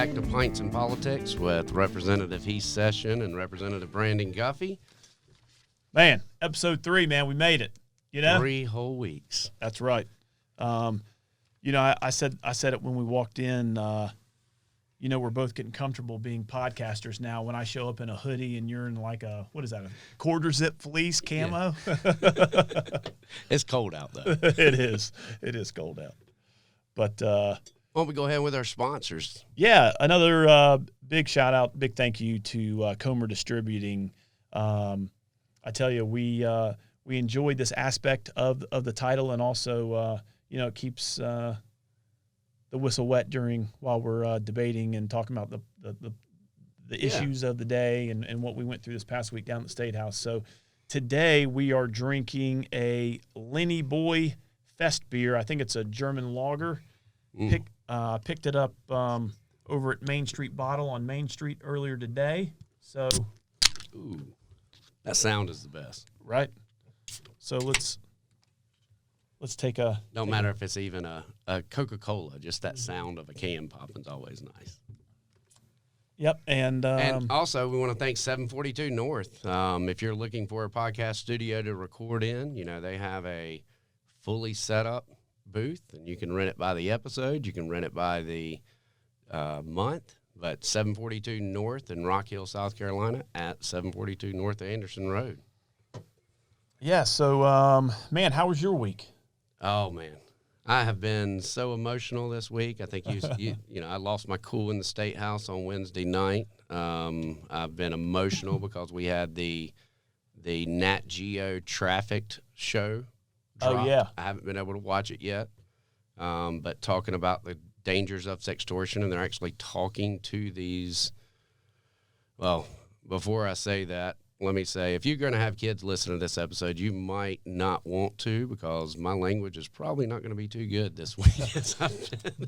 back to Pints and Politics with Representative Heath Session and Representative Brandon Guffey. Man, episode 3, man, we made it. 3 whole weeks. That's right. I said it when we walked in. We're both getting comfortable being podcasters now. When I show up in a hoodie and you're in like a quarter zip fleece camo. Yeah. It's cold out though. It is. It is cold out. But why don't we go ahead with our sponsors? Yeah, another big shout out, big thank you to Comer Distributing. I tell you, we enjoyed this aspect of the title, and also it keeps the whistle wet while we're debating and talking about the issues of the day and what we went through this past week down at the State House. So today we are drinking a Lenny Boy Fest beer. I think it's a German lager. Picked it up over at Main Street Bottle on Main Street earlier today. So, ooh, that sound is the best, right? So let's take a. Don't matter if it's even a Coca-Cola. Just that sound of a can popping is always nice. Yep, and also we want to thank 742 North. If you're looking for a podcast studio to record in, they have a fully set up booth, and you can rent it by the episode. You can rent it by the month. But 742 North in Rock Hill, South Carolina, at 742 North Anderson Road. Yeah. So, man, how was your week? Oh man, I have been so emotional this week. I think I lost my cool in the State House on Wednesday night. I've been emotional because we had the Nat Geo trafficked show dropped. Oh yeah, I haven't been able to watch it yet. But talking about the dangers of sextortion, and they're actually talking to these. Well, before I say that, let me say, if you're going to have kids listen to this episode, you might not want to, because my language is probably not going to be too good this week.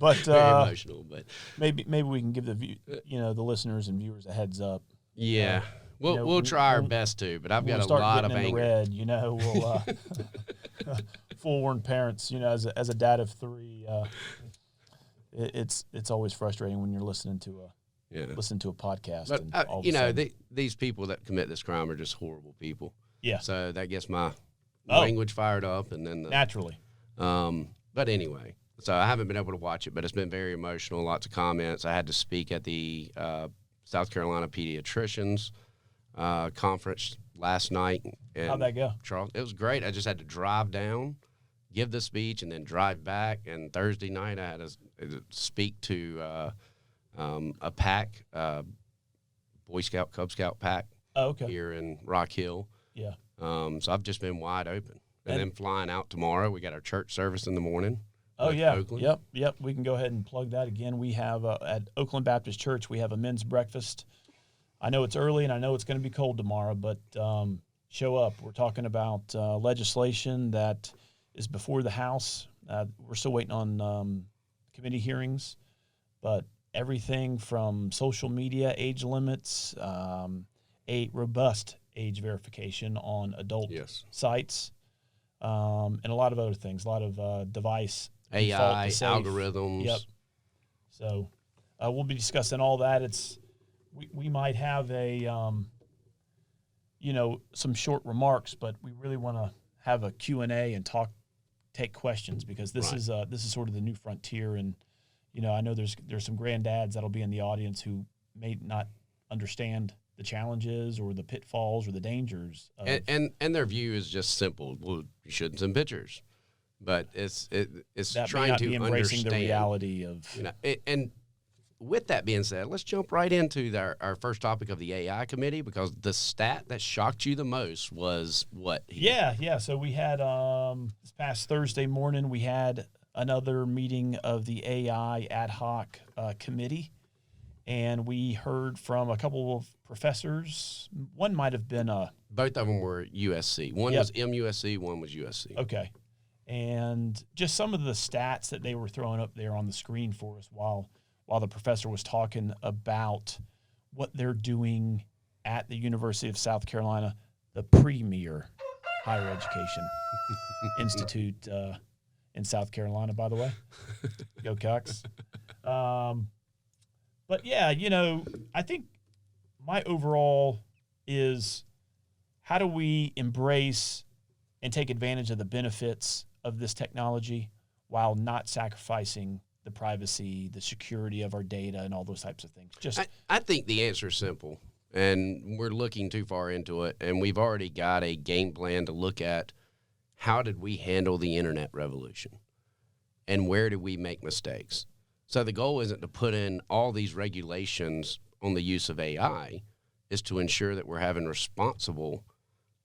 But very emotional. But maybe we can give the listeners and viewers a heads up. Yeah, we'll try our best to. But I've got a lot of anger. Red, we'll forewarn parents. As a dad of 3, it's always frustrating when you're listening to a podcast. But and all of a sudden, these people that commit this crime are just horrible people. Yeah. So that gets my language fired up, and then naturally. But anyway, so I haven't been able to watch it, but it's been very emotional. Lots of comments. I had to speak at the South Carolina Pediatricians conference last night. And how'd that go? Charles, it was great. I just had to drive down, give the speech, and then drive back. And Thursday night I had to speak to a pack, Boy Scout, Cub Scout pack here in Rock Hill. Yeah. So I've just been wide open. And then flying out tomorrow. We got our church service in the morning. Oh, yeah. Oakland. Yep. We can go ahead and plug that again. We have at Oakland Baptist Church, we have a men's breakfast. I know it's early, and I know it's going to be cold tomorrow, but show up. We're talking about legislation that is before the House. We're still waiting on committee hearings, but everything from social media, age limits, a robust age verification on adult sites, and a lot of other things, a lot of device AI, algorithms. Yep. So we'll be discussing all that. We might have some short remarks, but we really want to have a Q&A and take questions, because this is sort of the new frontier. And I know there's some granddads that'll be in the audience who may not understand the challenges or the pitfalls or the dangers. And their view is just simple. Well, you shouldn't send pictures, but it's that trying may not to be embracing understand the reality of. And with that being said, let's jump right into our first topic of the AI committee, because the stat that shocked you the most was what? Yeah. So we had this past Thursday morning, we had another meeting of the AI ad hoc committee, and we heard from a couple of professors. One might have been both of them were USC. One was MUSC, one was USC. Okay. And just some of the stats that they were throwing up there on the screen for us while the professor was talking about what they're doing at the University of South Carolina, the premier higher education institute in South Carolina, by the way. Go Cox. But yeah, I think my overall is how do we embrace and take advantage of the benefits of this technology while not sacrificing the privacy, the security of our data, and all those types of things. I think the answer is simple, and we're looking too far into it, and we've already got a game plan to look at how did we handle the internet revolution, and where did we make mistakes. So the goal isn't to put in all these regulations on the use of AI, is to ensure that we're having responsible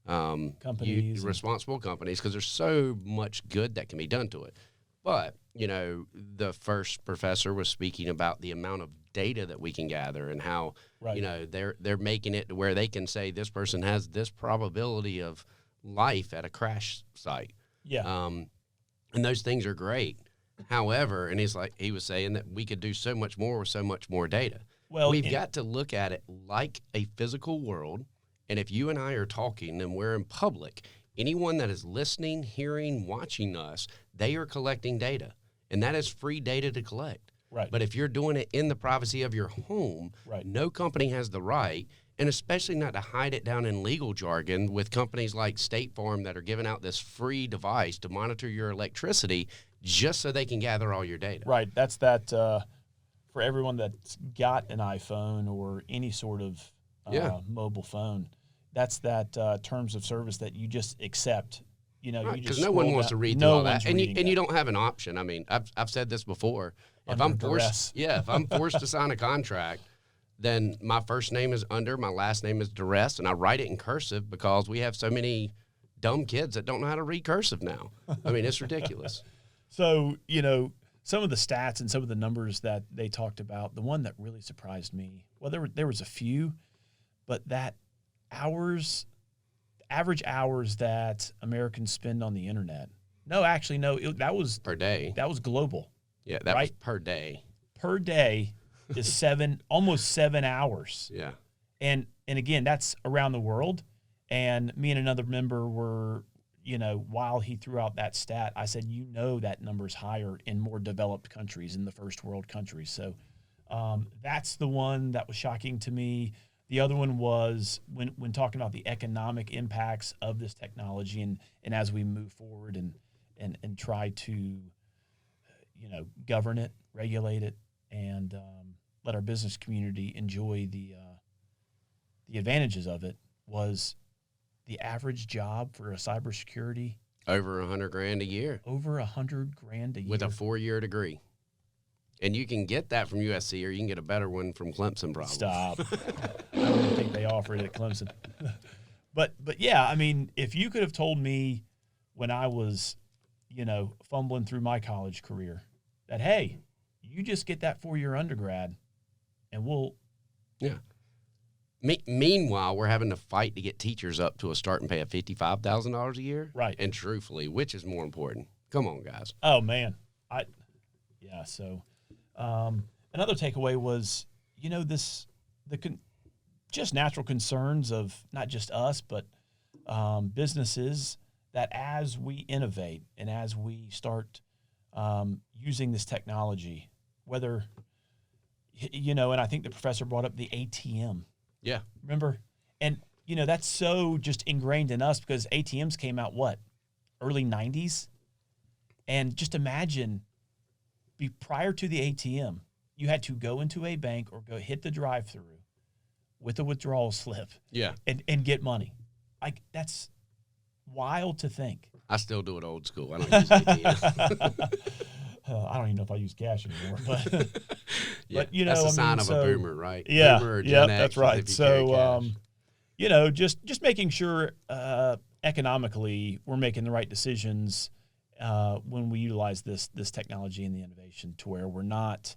companies, because there's so much good that can be done to it. But, the first professor was speaking about the amount of data that we can gather and how, they're making it to where they can say this person has this probability of life at a crash site. Yeah. And those things are great. However, and he was saying that we could do so much more with so much more data. Well, we've got to look at it like a physical world. And if you and I are talking and we're in public, anyone that is listening, hearing, watching us, they are collecting data. And that is free data to collect. Right. But if you're doing it in the privacy of your home, no company has the right, and especially not to hide it down in legal jargon with companies like State Farm that are giving out this free device to monitor your electricity just so they can gather all your data. Right. That's that for everyone that's got an iPhone or any sort of mobile phone. That's that terms of service that you just accept. Because no one wants to read through all that, and you don't have an option. I mean, I've said this before. If I'm forced to sign a contract, then my first name is under, my last name is duress, and I write it in cursive because we have so many dumb kids that don't know how to read cursive now. I mean, it's ridiculous. So, some of the stats and some of the numbers that they talked about, the one that really surprised me, well, there was a few, but that average hours that Americans spend on the internet. No, actually, no, that was per day. That was global. Yeah, that was per day. Per day is almost 7 hours. Yeah. And again, that's around the world. And me and another member were, while he threw out that stat, I said, that number's higher in more developed countries, in the first world countries. So that's the one that was shocking to me. The other one was when talking about the economic impacts of this technology and as we move forward and try to, govern it, regulate it, and let our business community enjoy the advantages of it, was the average job for a cybersecurity over $100,000 a year. Over $100,000 a year with a 4-year degree. And you can get that from USC, or you can get a better one from Clemson, probably. Stop. I don't think they offer it at Clemson. But yeah, I mean, if you could have told me when I was, fumbling through my college career that, hey, you just get that 4-year undergrad and we'll. Yeah. Meanwhile, we're having to fight to get teachers up to a starting pay of $55,000 a year. Right. And truthfully, which is more important? Come on, guys. Oh, man. So another takeaway was, just natural concerns of not just us, but businesses, that as we innovate and as we start using this technology, whether, and I think the professor brought up the ATM. Yeah. Remember? And, that's so just ingrained in us because ATMs came out, early 90s? And just imagine, prior to the ATM, you had to go into a bank or go hit the drive-through with a withdrawal slip. Yeah. And get money. That's wild to think. I still do it old school. I don't use ATM. I don't even know if I use cash anymore, but yeah, but that's a sign of a boomer, right? Yeah, boomer or Gen X, that's right. So, just making sure economically we're making the right decisions when we utilize this technology and the innovation to where we're not.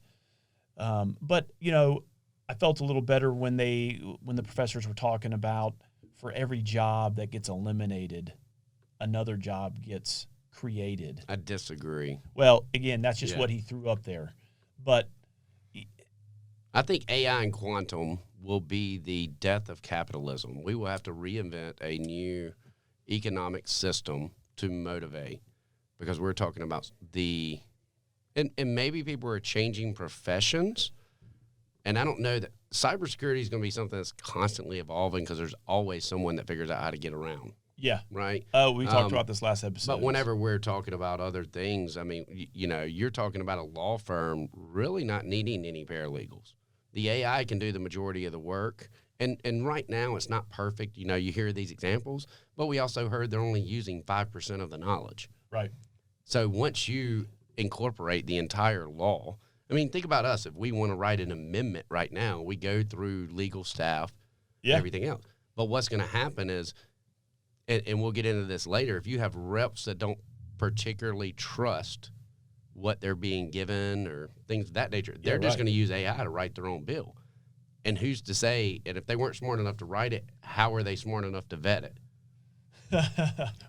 But I felt a little better when the professors were talking about for every job that gets eliminated, another job gets created. I disagree. Well, again, that's just what he threw up there. But I think AI and quantum will be the death of capitalism. We will have to reinvent a new economic system to motivate, because we're talking about and maybe people are changing professions, And I don't know that cybersecurity is going to be something that's constantly evolving because there's always someone that figures out how to get around. Yeah. Right. Oh, we talked about this last episode. But whenever we're talking about other things, I mean, you're talking about a law firm really not needing any paralegals. The AI can do the majority of the work. And right now it's not perfect. You hear these examples, but we also heard they're only using 5% of the knowledge. Right. So once you incorporate the entire law, I mean, think about us. If we want to write an amendment right now, we go through legal staff, everything else. But what's going to happen is, and we'll get into this later, if you have reps that don't particularly trust what they're being given or things of that nature, they're just going to use AI to write their own bill. And who's to say, and if they weren't smart enough to write it, how are they smart enough to vet it?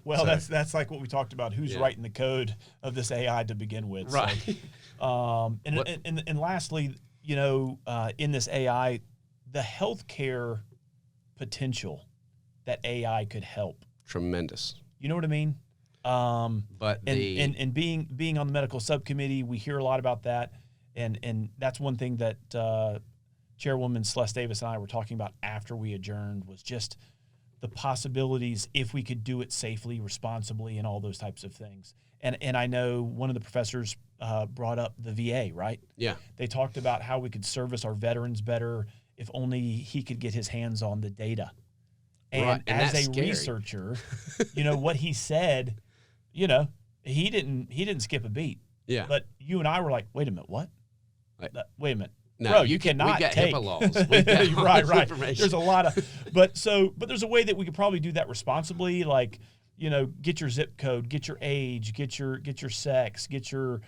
Well, that's like what we talked about. Who's writing the code of this AI to begin with? Right. So, and lastly, in this AI, the healthcare potential that AI could help. Tremendous. You know what I mean? But being on the medical subcommittee, we hear a lot about that, and that's one thing that Chairwoman Celeste Davis and I were talking about after we adjourned was just the possibilities if we could do it safely, responsibly, and all those types of things. And I know one of the professors brought up the VA, right? Yeah. They talked about how we could service our veterans better if only he could get his hands on the data. And as a researcher, what he said, he didn't skip a beat. Yeah. But you and I were like, wait a minute, what? Wait a minute. No, bro, you cannot we've got take HIPAA laws. We've got right. information. There's a lot of, but there's a way that we could probably do that responsibly. Like, get your zip code, get your age, get your sex, get your,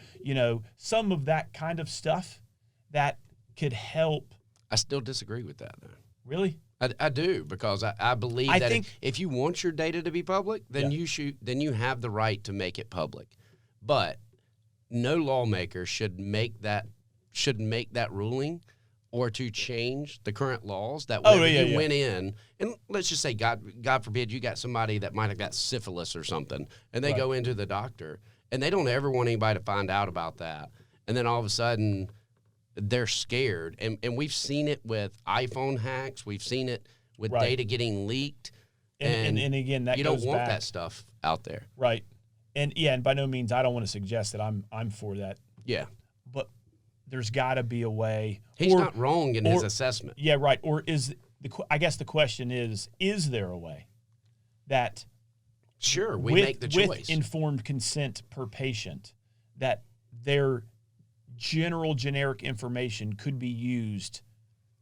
some of that kind of stuff that could help. I still disagree with that, though. Really? I do, because I believe that if you want your data to be public, then you have the right to make it public. But no lawmaker should make that ruling or to change the current laws that you went in, and let's just say, God forbid, you got somebody that might have got syphilis or something, and they go into the doctor, and they don't ever want anybody to find out about that. And then all of a sudden, they're scared. And we've seen it with iPhone hacks. We've seen it with data getting leaked. And again, that you don't want that stuff out there. Right. And by no means, I don't want to suggest that I'm for that. Yeah. But there's got to be a way. He's not wrong in his assessment. Yeah, right. Or I guess the question is there a way that we make the choice with informed consent per patient that their generic information could be used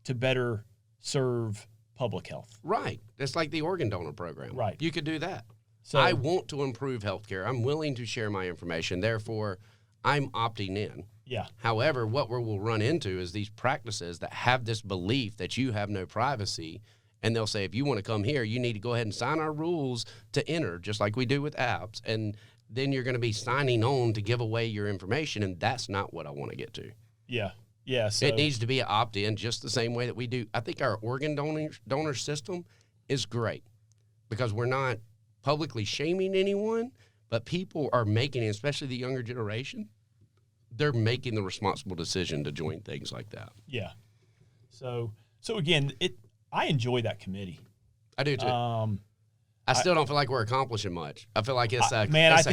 to better serve public health? Right. It's like the organ donor program. Right. You could do that. So I want to improve healthcare. I'm willing to share my information. Therefore, I'm opting in. Yeah. However, what we'll run into is these practices that have this belief that you have no privacy, and they'll say, if you want to come here, you need to go ahead and sign our rules to enter, just like we do with apps, and then you're going to be signing on to give away your information, and that's not what I want to get to. Yeah. Yeah. So it needs to be an opt-in just the same way that we do. I think our organ donor system is great because we're not publicly shaming anyone, but people are making, especially the younger generation, they're making the responsible decision to join things like that. Yeah. So again, I enjoy that committee. I do too. I still don't feel like we're accomplishing much. I feel like it's a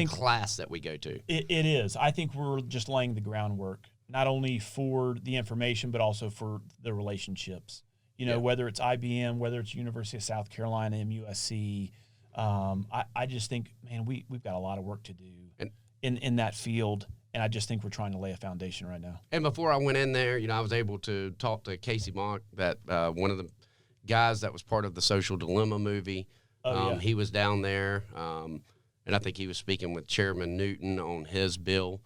class that we go to. It is. I think we're just laying the groundwork, not only for the information, but also for the relationships. Whether it's IBM, whether it's University of South Carolina, MUSC. I just think, man, we've got a lot of work to do in that field. And I just think we're trying to lay a foundation right now. And before I went in there, I was able to talk to Casey Mock, that one of the guys that was part of the Social Dilemma movie. He was down there, and I think he was speaking with Chairman Newton on his bill.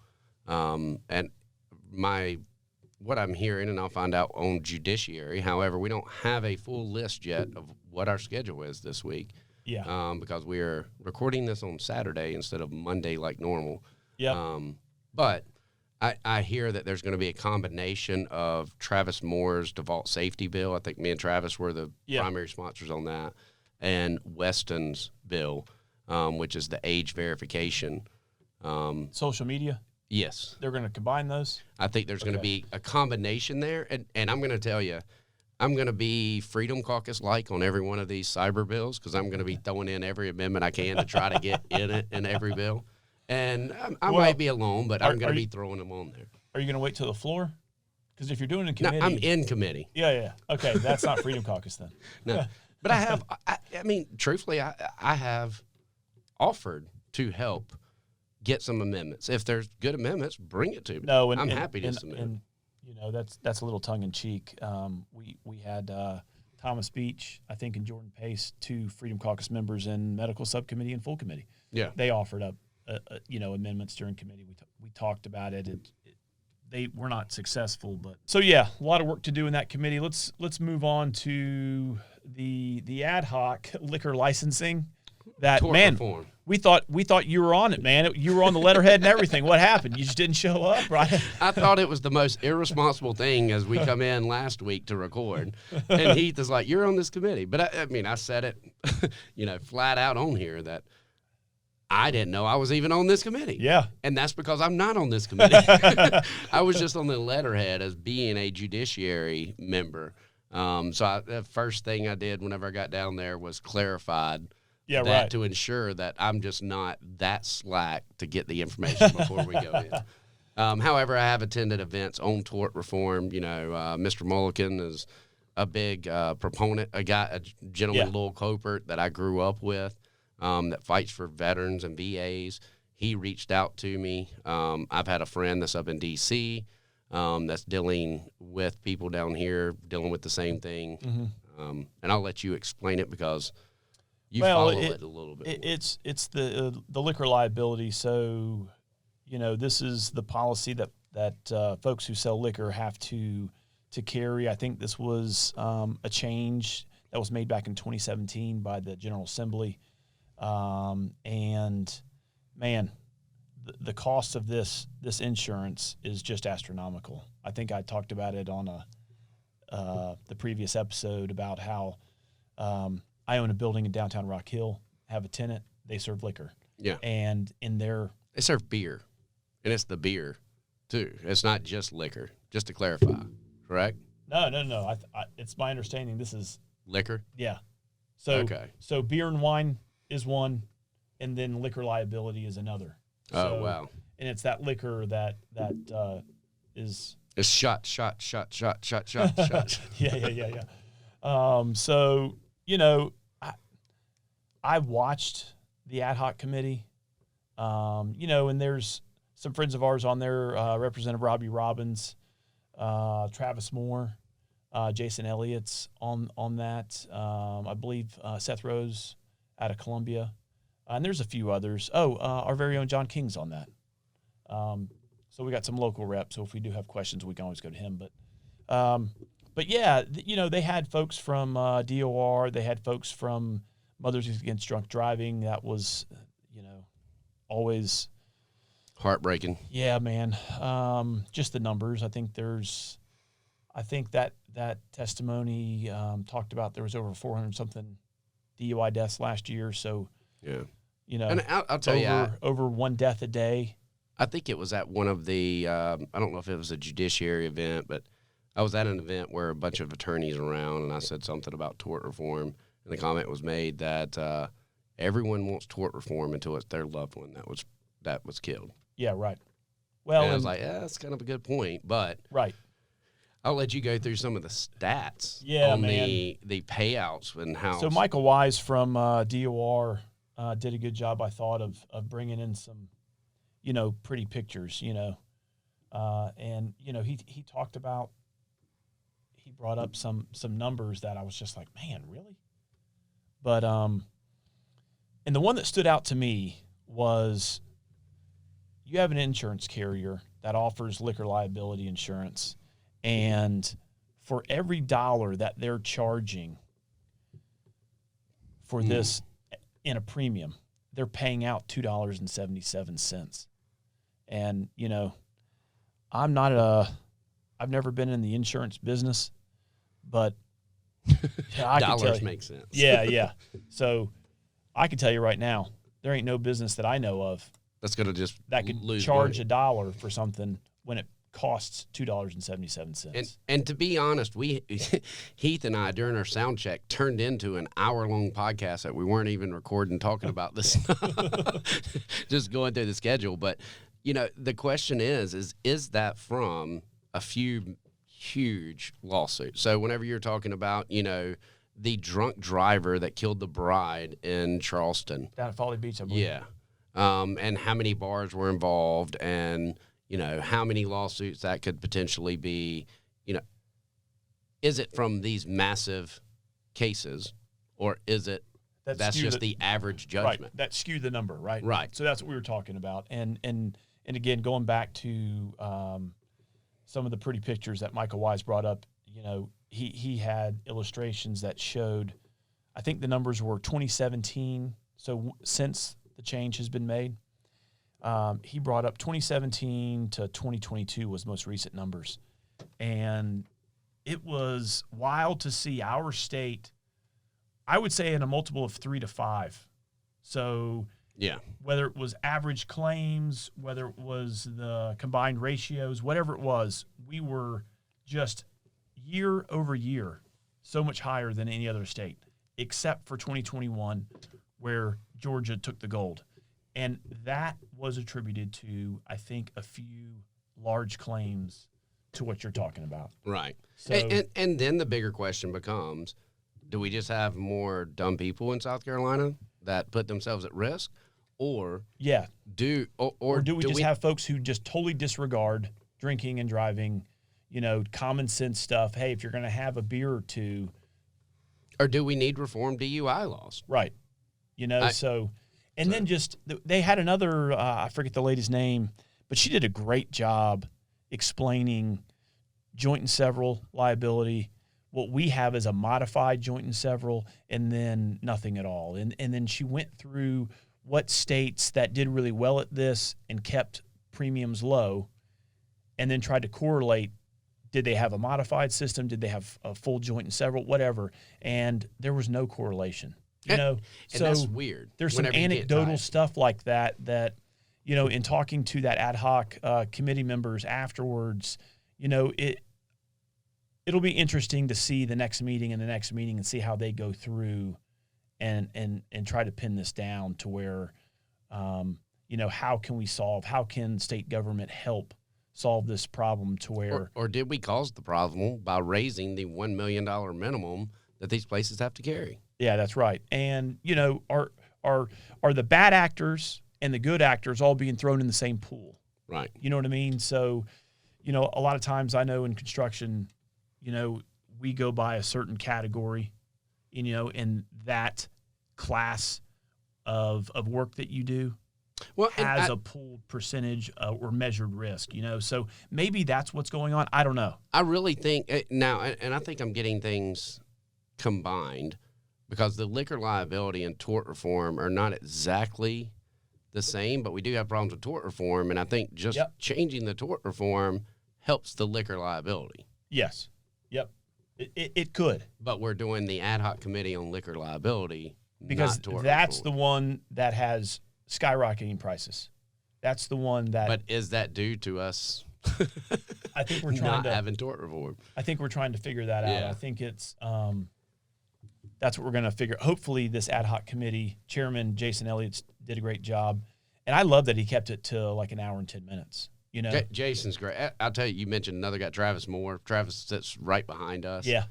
And what I'm hearing, and I'll find out on judiciary. However, we don't have a full list yet of what our schedule is this week. Yeah. Because we are recording this on Saturday instead of Monday like normal. Yeah. But I hear that there's going to be a combination of Travis Moore's default safety bill. I think me and Travis were the primary sponsors on that, and Weston's bill, which is the age verification. Social media? Yes. They're going to combine those? I think there's going to be a combination there. And I'm going to tell you, I'm going to be Freedom Caucus-like on every one of these cyber bills because I'm going to be throwing in every amendment I can to try to get in every bill. And I might be alone, but I'm going to be throwing them on there. Are you going to wait till the floor? Because if you're doing it in committee. No, I'm in committee. Yeah. Okay, that's not Freedom Caucus then. No. But I mean, truthfully, I have offered to help get some amendments. If there's good amendments, bring it to me. No, I'm happy to submit. And that's a little tongue in cheek. We had Thomas Beach, I think, and Jordan Pace, 2 Freedom Caucus members in medical subcommittee and full committee. Yeah, they offered up amendments during committee. We talked about it. They were not successful, but so yeah, a lot of work to do in that committee. Let's move on to the ad hoc liquor licensing. That Tort man, reform. we thought you were on it, man. You were on the letterhead and everything. What happened? You just didn't show up, right? I thought it was the most irresponsible thing as we come in last week to record, and Heath is like, "You're on this committee," but I said it, flat out on here that I didn't know I was even on this committee. Yeah, and that's because I'm not on this committee. I was just on the letterhead as being a judiciary member. So the first thing I did whenever I got down there was clarified. Yeah, right. To ensure that I'm just not that slack to get the information before we go in. However, I have attended events on tort reform. Mr. Mulligan is a big proponent. A gentleman, Lowell Copert, that I grew up with, that fights for veterans and VAs. He reached out to me. I've had a friend that's up in D.C. That's dealing with people down here dealing with the same thing. Mm-hmm. And I'll let you explain it because you follow it a little bit. It's the liquor liability. So, this is the policy that folks who sell liquor have to carry. I think this was a change that was made back in 2017 by the General Assembly. And man, the cost of this insurance is just astronomical. I think I talked about it on the previous episode about how I own a building in downtown Rock Hill, have a tenant, they serve liquor. Yeah. And they serve beer, and it's the beer too. It's not just liquor, just to clarify, correct? No. It's my understanding this is liquor. Yeah. So beer and wine is one, and then liquor liability is another. Oh, wow. And it's that liquor that is... It's shot. Yeah. I watched the ad hoc committee, and there's some friends of ours on there, Representative Robbie Robbins, Travis Moore, Jason Elliott's on that. I believe Seth Rose out of Columbia. And there's a few others. Our very own John King's on that. So we got some local reps. So if we do have questions, we can always go to him. But yeah, they had folks from DOR. They had folks from Mothers Against Drunk Driving. That was, always heartbreaking. Yeah, man. Just the numbers. I think that testimony talked about there was over 400 something DUI deaths last year. So yeah, and I'll tell you, over one death a day. I think it was at one of the I don't know if it was a judiciary event, but I was at an event where a bunch of attorneys around, and I said something about tort reform, and the comment was made that everyone wants tort reform until it's their loved one that was killed. Yeah, right. Well, and I was like, that's kind of a good point, but right. I'll let you go through some of the stats on the payouts and how. So Michael Wise from DOR did a good job, I thought, of bringing in some, pretty pictures, and he talked about. He brought up some numbers that I was just like, man, really? But and the one that stood out to me was you have an insurance carrier that offers liquor liability insurance, and for every dollar that they're charging for this in a premium, they're paying out $2.77. And, I've never been in the insurance business, but dollars make sense. Yeah. So I can tell you right now, there ain't no business that I know of that's going to just that could lose charge money. $1 for something when it costs $2.77. And to be honest, Heath and I during our sound check turned into an hour-long podcast that we weren't even recording, talking about this, just going through the schedule. But the question is that from a few huge lawsuits? So whenever you're talking about, the drunk driver that killed the bride in Charleston, Down at Folly Beach, I believe. yeah, and how many bars were involved, and how many lawsuits that could potentially be, is it from these massive cases, or is it that's just the average judgment? Right, that skewed the number, right? Right. So that's what we were talking about. And again, going back to some of the pretty pictures that Michael Wise brought up, he had illustrations that showed, I think the numbers were 2017, so since the change has been made. He brought up 2017 to 2022 was most recent numbers. And it was wild to see our state, I would say, in a multiple of 3 to 5. So yeah, whether it was average claims, whether it was the combined ratios, whatever it was, we were just year over year so much higher than any other state, except for 2021, where Georgia took the gold. And that was attributed to, I think, a few large claims to what you're talking about. Right. So, and then the bigger question becomes, do we just have more dumb people in South Carolina that put themselves at risk? Or do we just have folks who just totally disregard drinking and driving, common sense stuff? Hey, if you're going to have a beer or two. Or do we need reform DUI laws? Right. Then just they had another, I forget the lady's name, but she did a great job explaining joint and several liability. What we have is a modified joint and several, and then nothing at all. And then she went through what states that did really well at this and kept premiums low, and then tried to correlate, did they have a modified system? Did they have a full joint and several? Whatever. And there was no correlation. And so that's weird. There's some anecdotal stuff like that, in talking to that ad hoc committee members afterwards, it'll be interesting to see the next meeting and see how they go through and try to pin this down to where, how can state government help solve this problem to where. Or did we cause the problem by raising the $1 million minimum that these places have to carry? Yeah, that's right. And, are the bad actors and the good actors all being thrown in the same pool? Right. You know what I mean? So, a lot of times I know in construction, we go by a certain category, in that class of work that you do has a pooled percentage or measured risk, So maybe that's what's going on. I don't know. I really think now, and I think I'm getting things combined, because the liquor liability and tort reform are not exactly the same, but we do have problems with tort reform, and I think just changing the tort reform helps the liquor liability. Yes. Yep. It could. But we're doing the ad hoc committee on liquor liability, because not tort that's reform. the one that has skyrocketing prices. That's the one that. But is that due to us? I think we're trying not having tort reform. I think we're trying to figure that out. Yeah. I think it's that's what we're going to figure. Hopefully, this ad hoc committee chairman Jason Elliott did a great job, and I love that he kept it to like an hour and 10 minutes. Jason's great. I'll tell you. You mentioned another guy, Travis Moore. Travis sits right behind us. Yeah.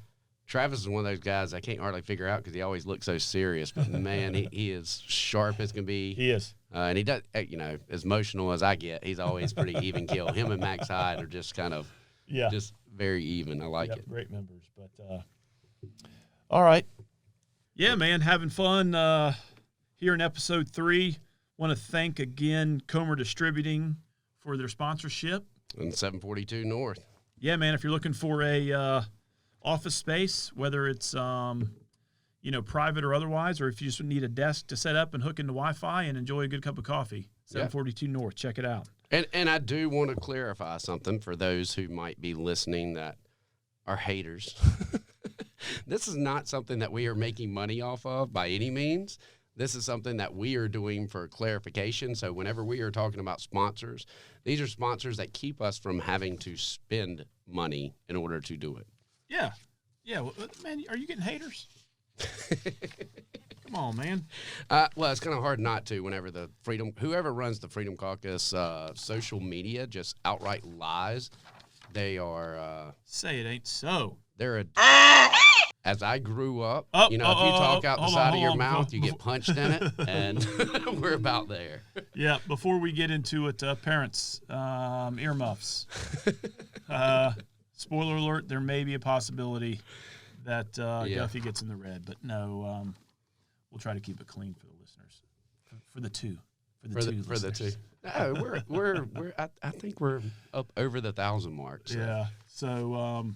Travis is one of those guys I can't hardly figure out because he always looks so serious. But man, he is sharp as can be. He is. And he does, as emotional as I get, he's always pretty even keel. Him and Max Hyde are just kind of, just very even. I like it. Great members. But all right. Yeah, man, having fun here in episode 3. Want to thank again Comer Distributing for their sponsorship. And 742 North. Yeah, man, if you're looking for a office space, whether it's private or otherwise, or if you just need a desk to set up and hook into Wi-Fi and enjoy a good cup of coffee, 742 North, check it out. And I do want to clarify something for those who might be listening that are haters. This is not something that we are making money off of by any means. This is something that we are doing for clarification. So whenever we are talking about sponsors, these are sponsors that keep us from having to spend money in order to do it. Yeah. Yeah. Well, man, are you getting haters? Come on, man. Well, it's kind of hard not to whenever whoever runs the Freedom Caucus social media just outright lies. They are. Say it ain't so. They're as I grew up, if you talk out the side of your mouth, you get punched in it, and we're about there. Yeah, before we get into it, parents, earmuffs. Spoiler alert, there may be a possibility that Guffey gets in the red, but no, we'll try to keep it clean for the listeners, for the two. For the two. No, we're I think we're up over the 1,000 mark. So. Yeah. So,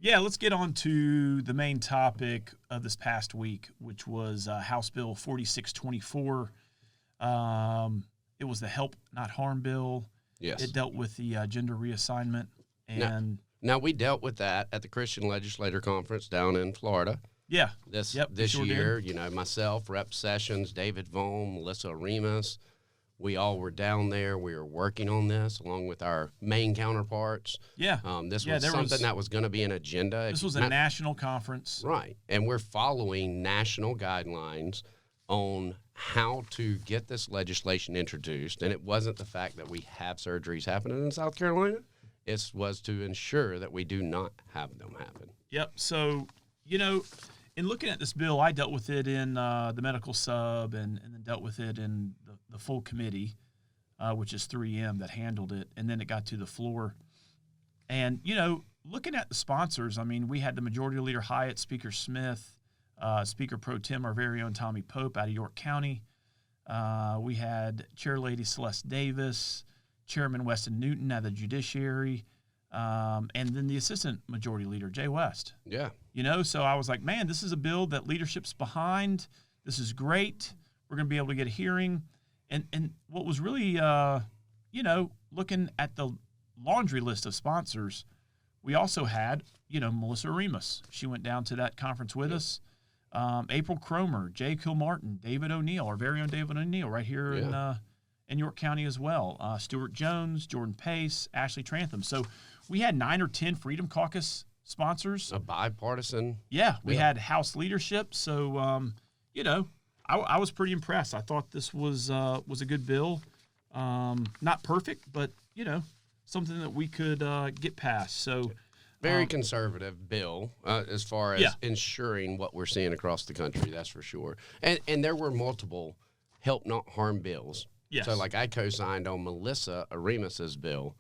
let's get on to the main topic of this past week, which was House Bill 4624. It was the Help Not Harm bill. Yes. It dealt with the gender reassignment. And now we dealt with that at the Christian Legislator Conference down in Florida. Yeah. This sure year, did. Myself, Rep. Sessions, David Vaughn, Melissa Remus, we all were down there. We were working on this along with our main counterparts. Yeah. This was something that was going to be an agenda. This was a national conference. Right. And we're following national guidelines on how to get this legislation introduced. And it wasn't the fact that we have surgeries happening in South Carolina. It was to ensure that we do not have them happen. Yep. So, in looking at this bill, I dealt with it in the medical sub and then dealt with it in the full committee, which is 3M that handled it. And then it got to the floor. And, looking at the sponsors, I mean, we had the Majority Leader Hyatt, Speaker Smith, Speaker Pro Tem, our very own Tommy Pope out of York County. We had Chair Lady Celeste Davis, Chairman Weston Newton out of the Judiciary, and then the Assistant Majority Leader, Jay West. Yeah. So I was like, man, this is a bill that leadership's behind. This is great. We're going to be able to get a hearing. And what was really, looking at the laundry list of sponsors, we also had, Melissa Remus. She went down to that conference with us. April Cromer, Jay Kilmartin, David O'Neill, our very own David O'Neill right here in York County as well. Stuart Jones, Jordan Pace, Ashley Trantham. So we had 9 or 10 Freedom Caucus sponsors. A bipartisan. Yeah, we had House leadership. So, I was pretty impressed. I thought this was a good bill. Not perfect, but, something that we could get past. So very conservative bill as far as ensuring what we're seeing across the country, that's for sure. And there were multiple Help Not Harm bills. Yes. So, I co-signed on Melissa Remus's bill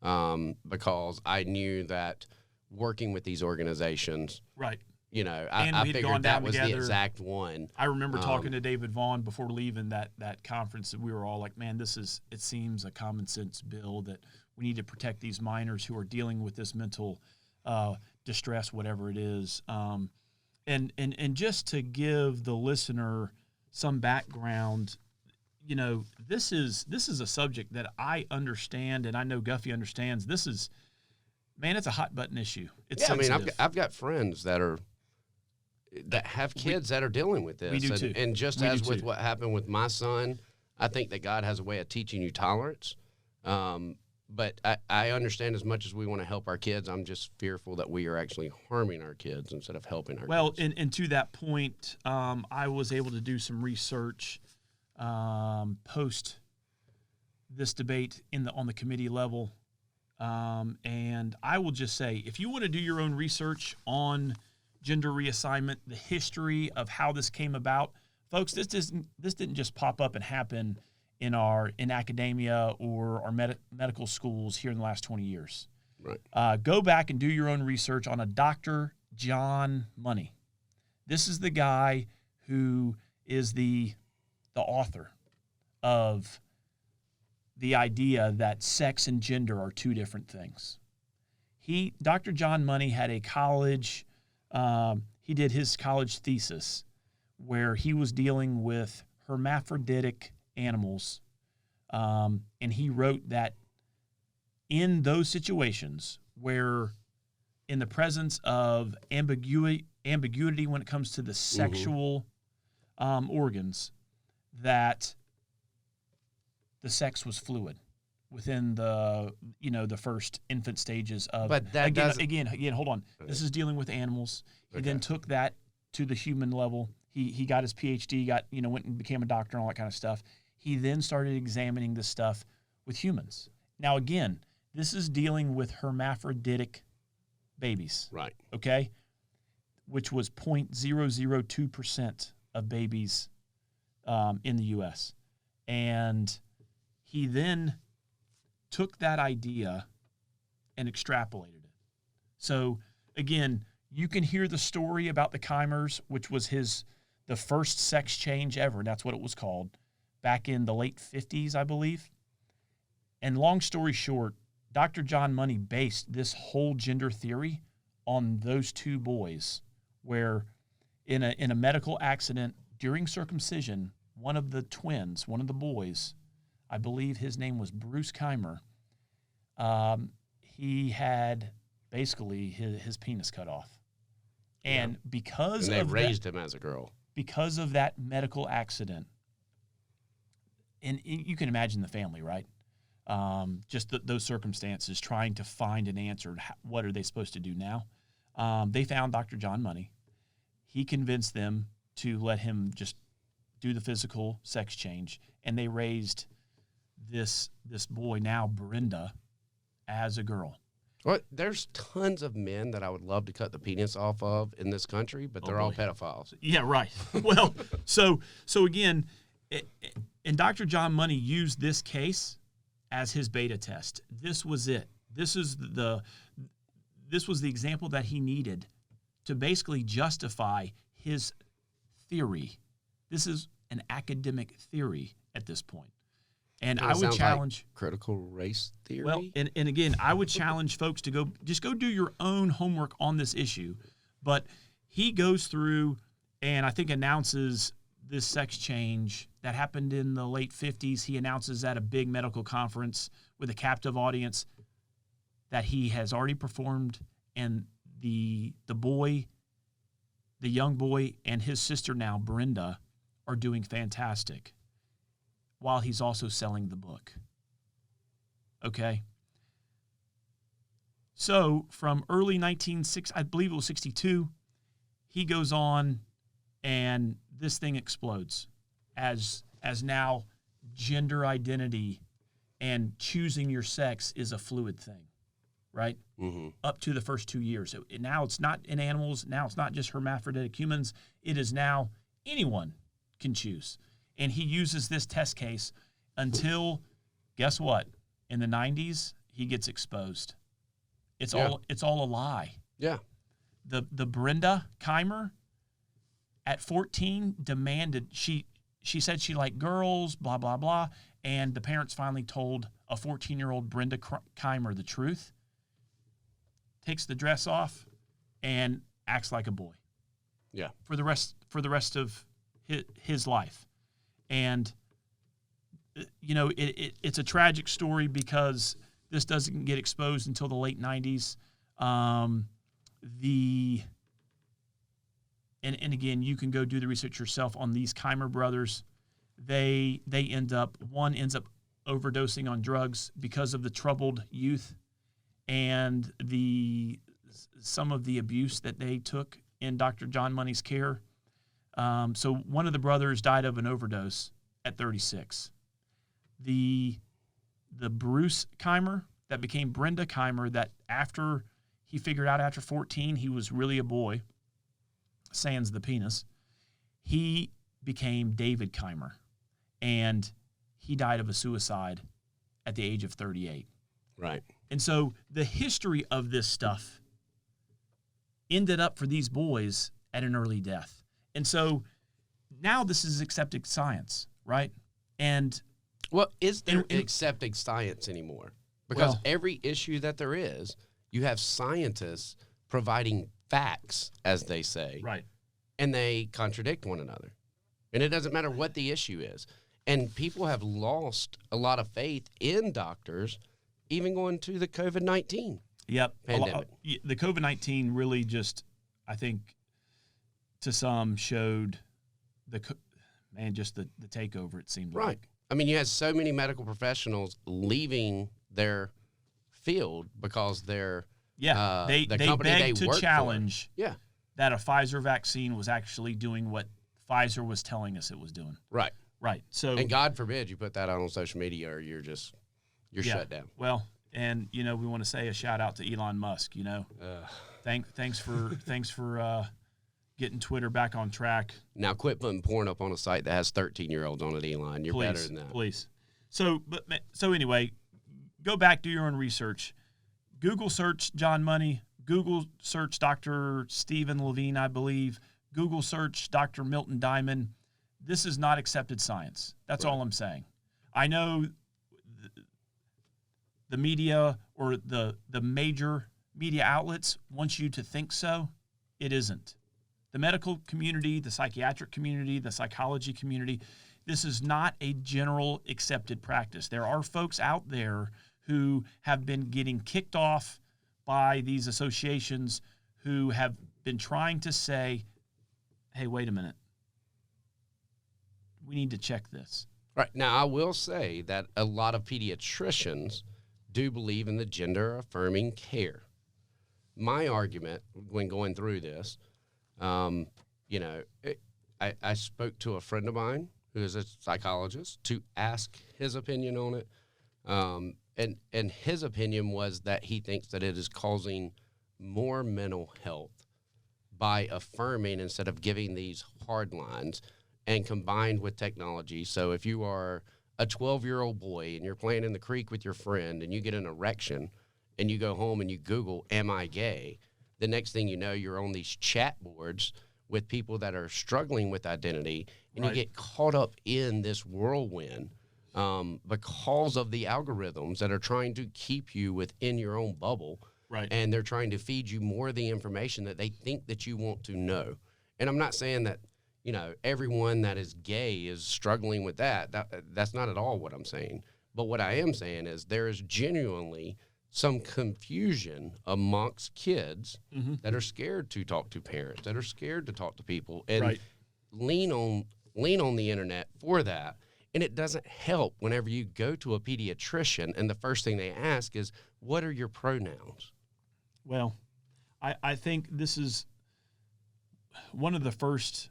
because I knew that working with these organizations, right? I figured that was the exact one. I remember talking to David Vaughn before leaving that conference, and we were all like, man, it seems a common sense bill that we need to protect these minors who are dealing with this mental distress, whatever it is. And just to give the listener some background, this is a subject that I understand, and I know Guffey understands. It's a hot button issue. It's sensitive. I mean, I've got friends that have kids that are dealing with this. We do too. And just as with what happened with my son, I think that God has a way of teaching you tolerance. But I understand as much as we want to help our kids, I'm just fearful that we are actually harming our kids instead of helping our kids. Well, and to that point, I was able to do some research post this debate on the committee level. And I will just say, if you want to do your own research on gender reassignment, the history of how this came about, folks, this didn't just pop up and happen in academia or our medical schools here in the last 20 years. Right. Go back and do your own research on a Dr. John Money. This is the guy who is the author of the idea that sex and gender are two different things. Dr. John Money had a college, he did his college thesis where he was dealing with hermaphroditic animals, and he wrote that in those situations where in the presence of ambiguity when it comes to the sexual organs, that the sex was fluid within the first infant stages of. But that again, hold on. This is dealing with animals. He then took that to the human level. He got his PhD, went and became a doctor and all that kind of stuff. He then started examining this stuff with humans. Now, again, this is dealing with hermaphroditic babies. Right. Okay? Which was 0.002% of babies in the U.S. And he then took that idea and extrapolated it. So, again, you can hear the story about the chimers, which was the first sex change ever. That's what it was called back in the late 50s, I believe. And long story short, Dr. John Money based this whole gender theory on those two boys, where in a medical accident during circumcision, one of the twins, one of the boys, I believe his name was Bruce Keimer, he had basically his penis cut off. And because they raised him as a girl. Because of that medical accident, and you can imagine the family, right? Just those circumstances, trying to find an answer. What are they supposed to do now? They found Dr. John Money. He convinced them to let him just do the physical sex change, and they raised this boy, now Brenda, as a girl. Well, there's tons of men that I would love to cut the penis off of in this country, but they're all pedophiles. Yeah, right. Well, so again, and Dr. John Money used this case as his beta test. This was it. This was the example that he needed to basically justify his theory. This is an academic theory at this point. And I would challenge critical race theory. Well, and again, I would challenge folks to go do your own homework on this issue. But he goes through and I think announces this sex change that happened in the late 50s. He announces at a big medical conference with a captive audience that he has already performed, and the young boy and his sister now, Brenda, are doing fantastic, while he's also selling the book. Okay? So from early 1960, I believe it was 62, he goes on and this thing explodes as now gender identity and choosing your sex is a fluid thing, right? Mm-hmm. Up to the first 2 years. Now it's not in animals. Now it's not just hermaphroditic humans. It is now anyone can choose. And he uses this test case until, guess what? In the 90s, he gets exposed. It's all a lie. Yeah. The Brenda Keimer at 14 demanded, she said she liked girls, blah, blah, blah. And the parents finally told a 14-year-old Brenda Keimer the truth, takes the dress off, and acts like a boy. Yeah. For the rest of his life. And, it's a tragic story because this doesn't get exposed until the late 90s. And again, you can go do the research yourself on these Keimer brothers. One ends up overdosing on drugs because of the troubled youth and some of the abuse that they took in Dr. John Money's care. So one of the brothers died of an overdose at 36. The Bruce Keimer that became Brenda Keimer, that after he figured out after 14 he was really a boy, sans the penis, he became David Keimer, and he died of a suicide at the age of 38. Right. And so the history of this stuff ended up for these boys at an early death. And so now this is accepted science, right? And well, is there accepting science anymore? Because every issue that there is, you have scientists providing facts, as they say, right, and they contradict one another. And it doesn't matter what the issue is. And people have lost a lot of faith in doctors, even going to the COVID-19 pandemic. The COVID-19 really just, I think, to some showed man, just the takeover, it seemed Right. like. I mean, you had so many medical professionals leaving their field because they're they company begged they to work challenge for. Yeah. that a Pfizer vaccine was actually doing what Pfizer was telling us it was doing. Right. Right. So, And God forbid you put that out on social media or you're shut down. Well, and we want to say a shout out to Elon Musk. Thanks for getting Twitter back on track. Now quit putting porn up on a site that has 13-year-olds on it, Elon. You're better than that. Please. So anyway, go back, do your own research. Google search John Money. Google search Dr. Stephen Levine, I believe. Google search Dr. Milton Diamond. This is not accepted science. That's all I'm saying. I know the media or the major media outlets want you to think so. It isn't. The medical community, the psychiatric community, the psychology community, this is not a general accepted practice. There are folks out there who have been getting kicked off by these associations who have been trying to say, hey, wait a minute. We need to check this. Right. Now, I will say that a lot of pediatricians do believe in the gender-affirming care. My argument when going through this, I spoke to a friend of mine who is a psychologist to ask his opinion on it. And his opinion was that he thinks that it is causing more mental health by affirming instead of giving these hard lines and combined with technology. So if you are a 12-year-old boy and you're playing in the creek with your friend and you get an erection and you go home and you Google, am I gay? The next thing you know, you're on these chat boards with people that are struggling with identity, and you get caught up in this whirlwind because of the algorithms that are trying to keep you within your own bubble. Right. And they're trying to feed you more of the information that they think that you want to know. And I'm not saying that, everyone that is gay is struggling with that. That's not at all what I'm saying. But what I am saying is there is genuinely some confusion amongst kids that are scared to talk to parents, that are scared to talk to people, and lean on the internet for that. And it doesn't help whenever you go to a pediatrician and the first thing they ask is, what are your pronouns? Well, I think this is one of the first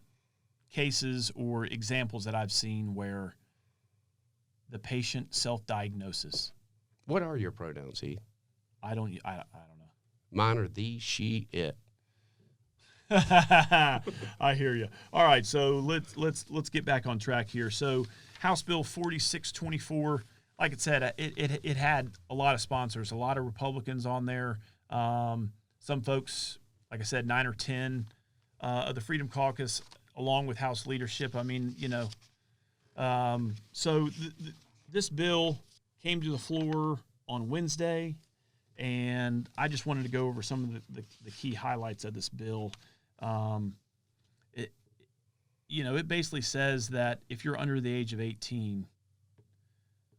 cases or examples that I've seen where the patient self-diagnosis. What are your pronouns, Heath? I don't know. Mine are thee, she, it. I hear you. All right, so let's get back on track here. So House Bill 4624, like it said, it had a lot of sponsors, a lot of Republicans on there. Some folks, like I said, 9 or 10 of the Freedom Caucus, along with House leadership. I mean, so this bill came to the floor on Wednesday, and I just wanted to go over some of the key highlights of this bill. It basically says that if you're under the age of 18,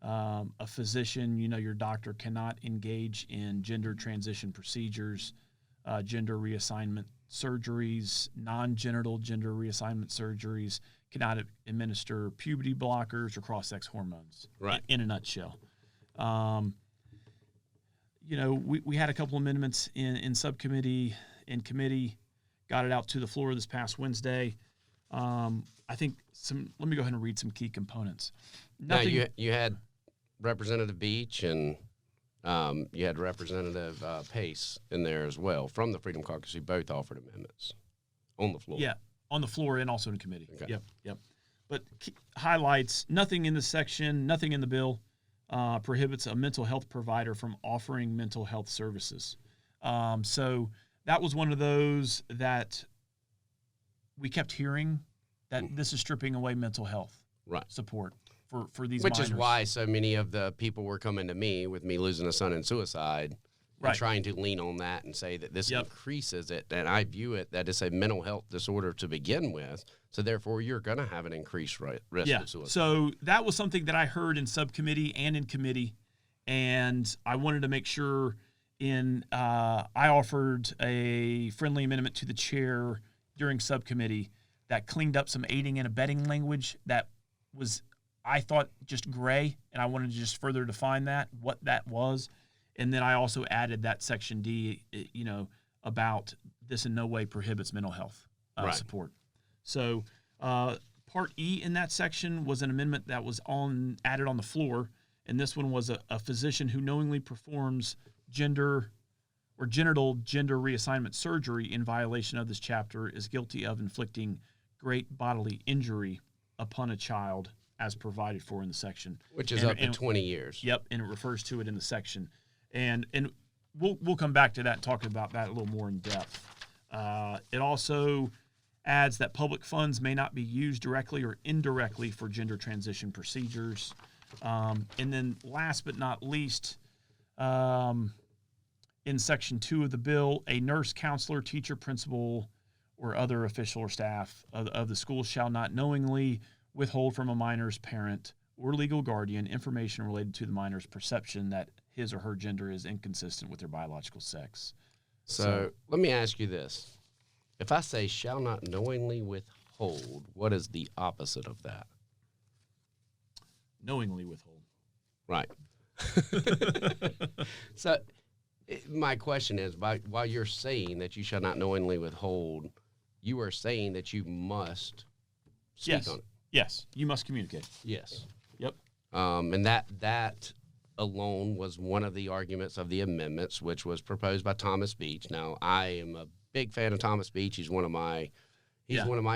a physician, your doctor cannot engage in gender transition procedures, gender reassignment surgeries, non-genital gender reassignment surgeries, cannot administer puberty blockers or cross-sex hormones. Right. In a nutshell. We had a couple amendments in subcommittee, in committee, got it out to the floor this past Wednesday. I think let me go ahead and read some key components. Now, you had Representative Beach and you had Representative Pace in there as well from the Freedom Caucus, who both offered amendments on the floor. Yeah, on the floor and also in committee. Okay. Yep. But highlights, nothing in the section, nothing in the bill prohibits a mental health provider from offering mental health services. So that was one of those that we kept hearing that this is stripping away mental health support for these Which minors. is why so many of the people were coming to me with me losing a son in suicide and trying to lean on that and say that this increases it. And I view it that it's a mental health disorder to begin with. So therefore, you're going to have an increased risk of suicide. So that was something that I heard in subcommittee and in committee. And I wanted to make sure I offered a friendly amendment to the chair during subcommittee that cleaned up some aiding and abetting language that was, I thought, just gray, and I wanted to just further define what that was. And then I also added that section D, about this in no way prohibits mental health support. So Part E in that section was an amendment that was added on the floor, and this one was a physician who knowingly performs genital gender reassignment surgery in violation of this chapter is guilty of inflicting great bodily injury upon a child as provided for in the section. Which is up to 20 years. Yep, and it refers to it in the section. And we'll come back to that and talk about that a little more in depth. It also adds that public funds may not be used directly or indirectly for gender transition procedures. And then last but not least, in Section 2 of the bill, a nurse, counselor, teacher, principal, or other official or staff of the school shall not knowingly withhold from a minor's parent or legal guardian information related to the minor's perception that his or her gender is inconsistent with their biological sex. So let me ask you this. If I say shall not knowingly withhold, what is the opposite of that? Knowingly withhold. Right. So my question is, while you're saying that you shall not knowingly withhold, you are saying that you must speak on it. Yes, you must communicate. Yes. Yep. And that alone was one of the arguments of the amendments, which was proposed by Thomas Beach. Now, I am a big fan of Thomas Beach. He's one of my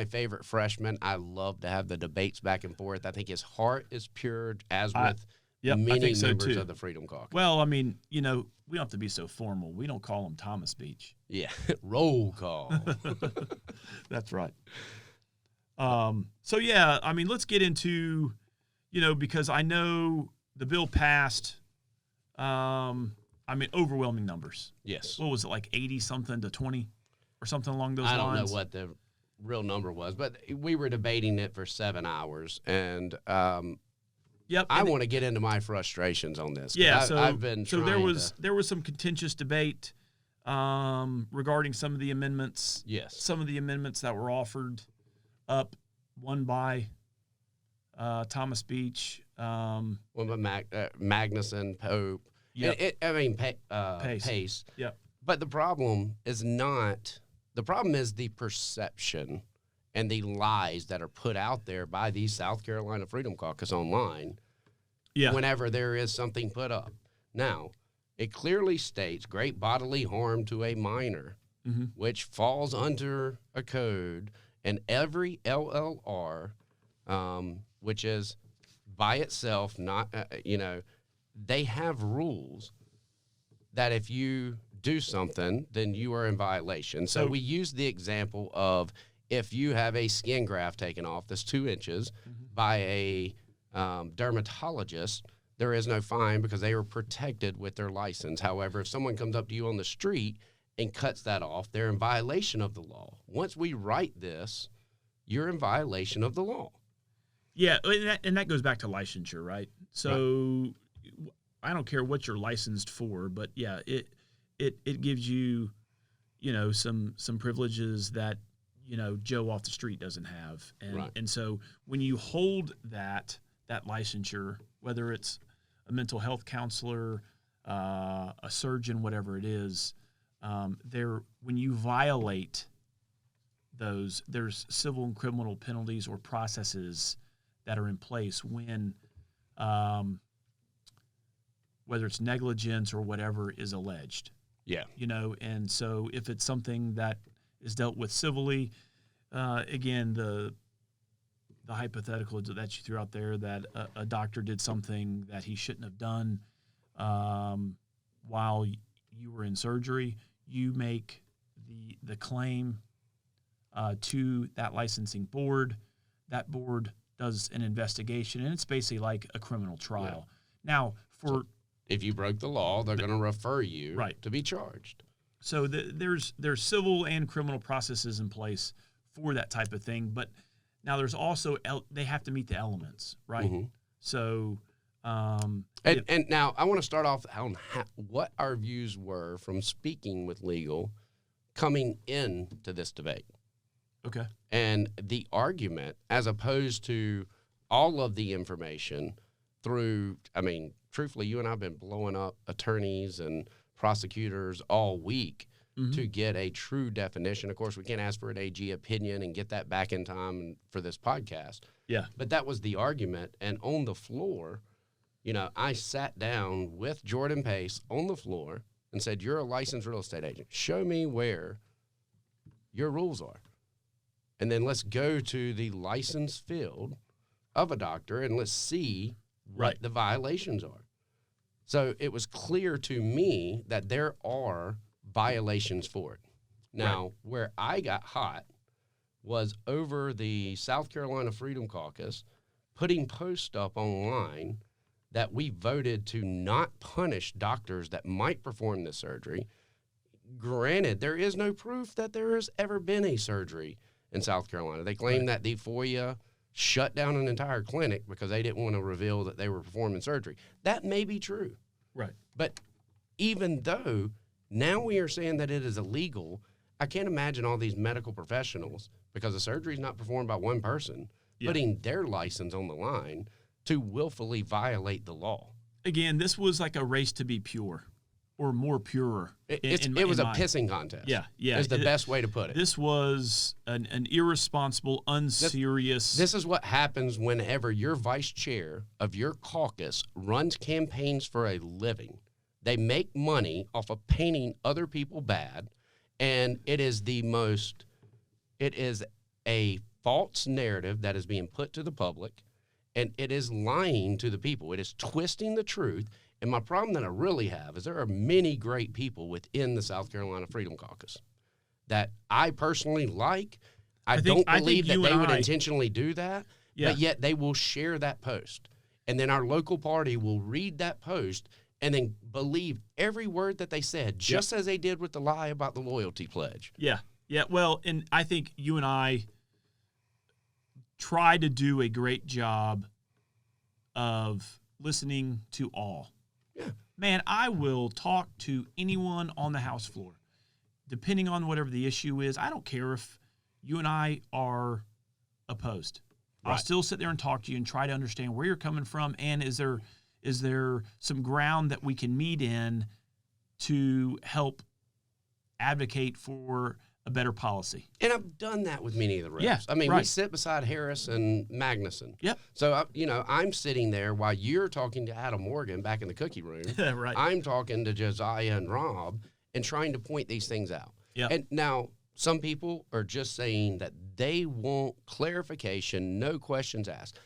favorite freshmen. I love to have the debates back and forth. I think his heart is pure, as with many members of the Freedom Caucus. Well, I mean, we don't have to be so formal. We don't call him Thomas Beach. Yeah, roll call. That's right. So, yeah, I mean, let's get into, because I know the bill passed, overwhelming numbers. Yes. What was it, like 80-something to 20 or something along those lines? I don't know what the real number was, but we were debating it for 7 hours, and I want to get into my frustrations on this. Yeah, I've been trying there was some contentious debate regarding some of the amendments. Yes. Some of the amendments that were offered up, one by Thomas Beach. One by Magnuson, Pope. Yep. Pace. Yep. But the problem is the perception and the lies that are put out there by the South Carolina Freedom Caucus online whenever there is something put up. Now, it clearly states great bodily harm to a minor, which falls under a code, and every LLR, which is by itself, not, they have rules that if you do something, then you are in violation. So we use the example of if you have a skin graft taken off that's 2 inches by a dermatologist, there is no fine because they are protected with their license. However, if someone comes up to you on the street and cuts that off, they're in violation of the law. Once we write this, you're in violation of the law. Yeah, and that goes back to licensure, right? So I don't care what you're licensed for, but yeah, it gives you, some privileges that, Joe off the street doesn't have. And so when you hold that licensure, whether it's a mental health counselor, a surgeon, whatever it is, when you violate those, there's civil and criminal penalties or processes that are in place when, whether it's negligence or whatever is alleged. Yeah. And so if it's something that is dealt with civilly, again, the hypothetical that you threw out there that a doctor did something that he shouldn't have done while you were in surgery, you make the claim to that licensing board. That board does an investigation, and it's basically like a criminal trial. Yeah. Now, if you broke the law, they're going to refer you to be charged. So there's civil and criminal processes in place for that type of thing, but now there's also they have to meet the elements, right? Mm-hmm. So, and now I want to start off on what our views were from speaking with legal coming into this debate. Okay. And the argument, as opposed to all of the information through, I mean, truthfully, you and I have been blowing up attorneys and prosecutors all week to get a true definition. Of course, we can't ask for an AG opinion and get that back in time for this podcast. Yeah. But that was the argument. And on the floor, you know, I sat down with Jordan Pace on the floor and said, you're a licensed real estate agent. Show me where your rules are. And then let's go to the licensed field of a doctor and let's see what the violations are. So it was clear to me that there are violations for it. Now, where I got hot was over the South Carolina Freedom Caucus putting posts up online that we voted to not punish doctors that might perform this surgery. Granted, there is no proof that there has ever been a surgery in South Carolina. They claim that the FOIA shut down an entire clinic because they didn't want to reveal that they were performing surgery. That may be true. Right. But even though now we are saying that it is illegal, I can't imagine all these medical professionals, because the surgery is not performed by one person, putting their license on the line to willfully violate the law. Again, this was like a race to be pure or more purer. It was a pissing contest. Yeah. Is the best way to put it. This was an irresponsible, unserious. This is what happens whenever your vice chair of your caucus runs campaigns for a living. They make money off of painting other people bad, and it is a false narrative that is being put to the public, and it is lying to the people. It is twisting the truth. And my problem that I really have is there are many great people within the South Carolina Freedom Caucus that I personally like. I don't believe that they would intentionally do that, but yet they will share that post. And then our local party will read that post and then believe every word that they said, just as they did with the lie about the loyalty pledge. Yeah. Well, and I think you and I try to do a great job of listening to all. Yeah. Man, I will talk to anyone on the House floor, depending on whatever the issue is. I don't care if you and I are opposed. I'll still sit there and talk to you and try to understand where you're coming from, and is there some ground that we can meet in to help advocate for a better policy. And I've done that with many of the reps. Yeah, I mean, we sit beside Harris and Magnuson. Yep. So, I'm sitting there while you're talking to Adam Morgan back in the cookie room. Right. I'm talking to Josiah and Rob and trying to point these things out. Yeah. And now some people are just saying that they want clarification, no questions asked.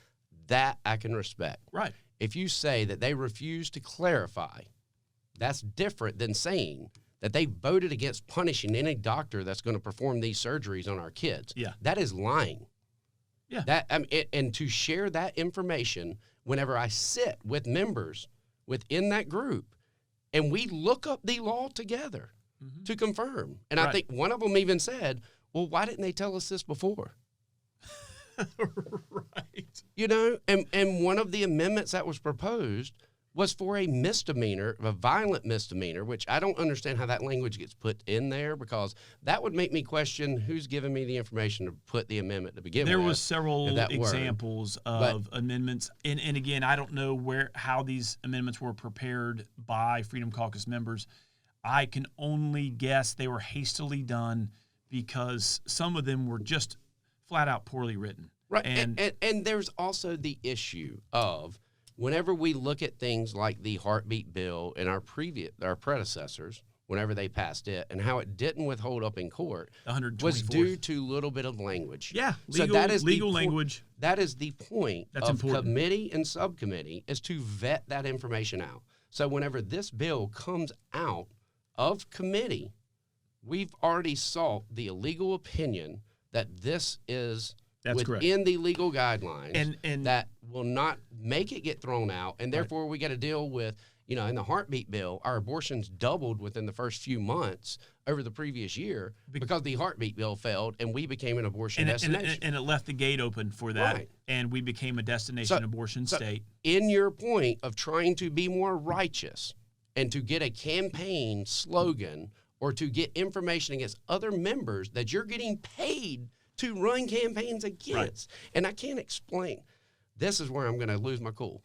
That I can respect. Right. If you say that they refuse to clarify, that's different than saying that they voted against punishing any doctor that's going to perform these surgeries on our kids. Yeah. That is lying. Yeah. And to share that information whenever I sit with members within that group and we look up the law together to confirm. And I think one of them even said, well, why didn't they tell us this before? Right. And one of the amendments that was proposed was for a misdemeanor, a violent misdemeanor, which I don't understand how that language gets put in there, because that would make me question who's giving me the information to put the amendment to begin with. There was several examples of amendments. And again, I don't know how these amendments were prepared by Freedom Caucus members. I can only guess they were hastily done because some of them were just flat out poorly written. Right. And there's also the issue of whenever we look at things like the heartbeat bill and our predecessors, whenever they passed it, and how it didn't withhold up in court, was due to a little bit of language. Yeah, legal language. That is the point That's of important. committee and subcommittee, is to vet that information out. So whenever this bill comes out of committee, we've already sought the legal opinion that this is within the legal guidelines, and that will not make it get thrown out. And therefore, we got to deal with, in the heartbeat bill, our abortions doubled within the first few months over the previous year because the heartbeat bill failed and we became an abortion destination. And it left the gate open for that, and we became a destination abortion state. In your point of trying to be more righteous and to get a campaign slogan or to get information against other members that you're getting paid to run campaigns against. Right. And I can't explain. This is where I'm going to lose my cool.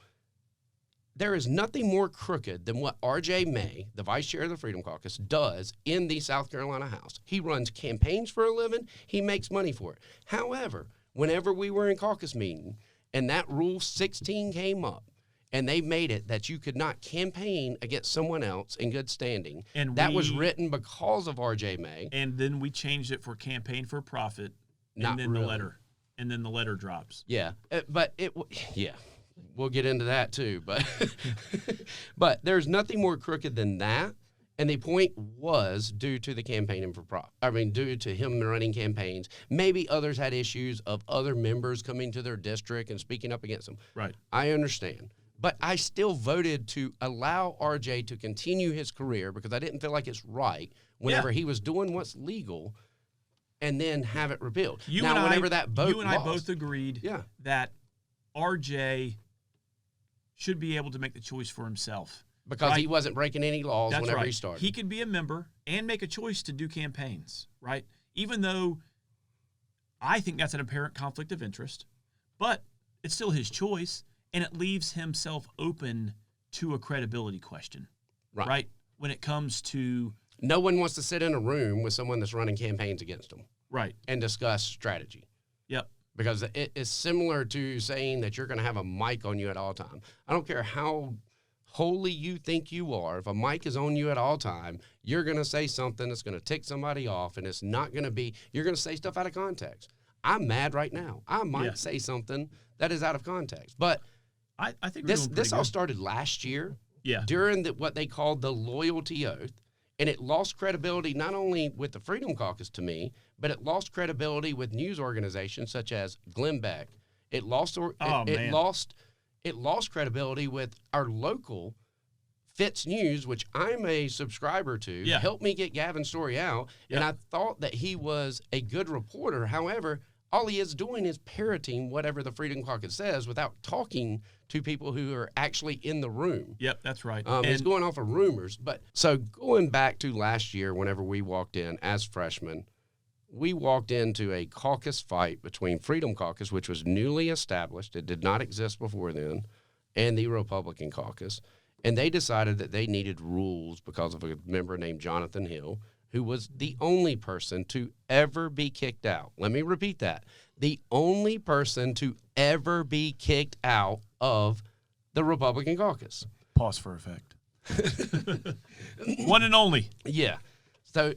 There is nothing more crooked than what R.J. May, the vice chair of the Freedom Caucus, does in the South Carolina House. He runs campaigns for a living. He makes money for it. However, whenever we were in caucus meeting and that Rule 16 came up, and they made it that you could not campaign against someone else in good standing. And that was written because of R.J. May. And then we changed it for campaign for profit, and then the letter. And then the letter drops. Yeah. We'll get into that too. But but there's nothing more crooked than that. And the point was due to the campaigning for profit. I mean, due to him running campaigns. Maybe others had issues of other members coming to their district and speaking up against them. Right. I understand. But I still voted to allow RJ to continue his career because I didn't feel like it's right whenever he was doing what's legal and then have it repealed. You and I both agreed that RJ should be able to make the choice for himself. Because he wasn't breaking any laws whenever he started. He could be a member and make a choice to do campaigns, right? Even though I think that's an apparent conflict of interest, but it's still his choice. And it leaves himself open to a credibility question, right? When it comes to... No one wants to sit in a room with someone that's running campaigns against them. Right. And discuss strategy. Yep. Because it is similar to saying that you're going to have a mic on you at all time. I don't care how holy you think you are. If a mic is on you at all time, you're going to say something that's going to tick somebody off, and it's not going to be... You're going to say stuff out of context. I'm mad right now. I might say something that is out of context. But... I think this all started last year during what they called the loyalty oath, and it lost credibility not only with the Freedom Caucus to me, but it lost credibility with news organizations such as Glenn Beck. It lost credibility with our local Fitz News, which I'm a subscriber to. Helped me get Gavin's story out, and I thought that he was a good reporter. However, all he is doing is parroting whatever the Freedom Caucus says without talking to people who are actually in the room. Yep, that's right. He's going off of rumors. But so going back to last year, whenever we walked in as freshmen, we walked into a caucus fight between Freedom Caucus, which was newly established. It did not exist before then, and the Republican Caucus. And they decided that they needed rules because of a member named Jonathan Hill, who was the only person to ever be kicked out. Let me repeat that. The only person to ever be kicked out of the Republican caucus. Pause for effect. One and only. Yeah. So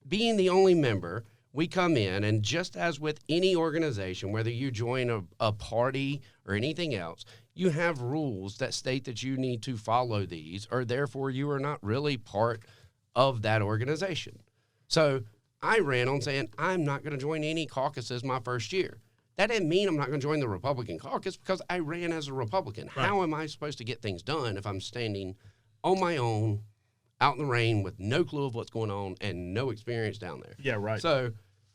being the only member, we come in, and just as with any organization, whether you join a party or anything else, you have rules that state that you need to follow these, or therefore you are not really part of that organization. So I ran on saying, I'm not going to join any caucuses my first year. That didn't mean I'm not going to join the Republican caucus because I ran as a Republican. Right. How am I supposed to get things done if I'm standing on my own, out in the rain with no clue of what's going on and no experience down there? Yeah, right. So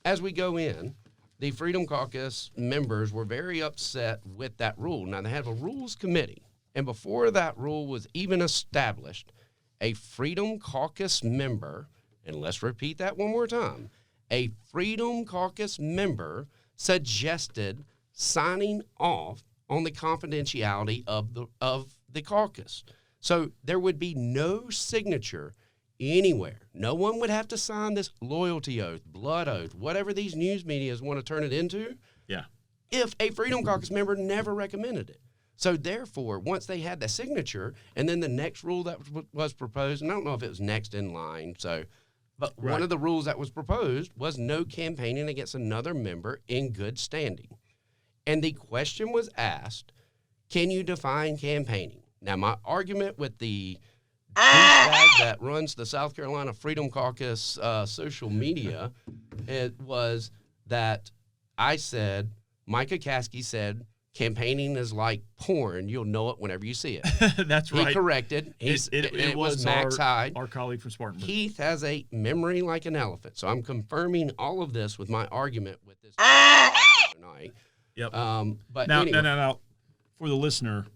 as we go in, the Freedom Caucus members were very upset with that rule. Now, they have a rules committee, and before that rule was even established, a Freedom Caucus member, and let's repeat that one more time, a Freedom Caucus member suggested signing off on the confidentiality of the caucus. So there would be no signature anywhere. No one would have to sign this loyalty oath, blood oath, whatever these news medias want to turn it into. Yeah. If a Freedom Caucus member never recommended it. So therefore, once they had the signature, and then the next rule that was proposed, and I don't know if it was next in line, but right. One of the rules that was proposed was no campaigning against another member in good standing. And the question was asked, can you define campaigning? Now, my argument with the douchebag that runs the South Carolina Freedom Caucus social media, it was that I said, Micah Caskey said, campaigning is like porn. You'll know it whenever you see it. That's right. He corrected. It was Max Hyde. Our colleague from Spartanburg. Heath has a memory like an elephant. So I'm confirming all of this with my argument with this tonight. Yep. But now, anyway. now, for the listener,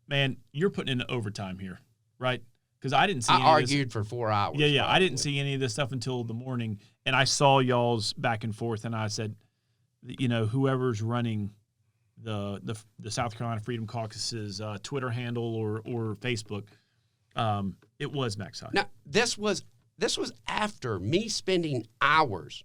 man, you're putting in overtime here, right? Because I didn't see any argued for 4 hours. Yeah. I didn't see any of this stuff until the morning, and I saw y'all's back and forth, and I said, whoever's running the South Carolina Freedom Caucus's Twitter handle or Facebook, it was Max High. Now, this was after me spending hours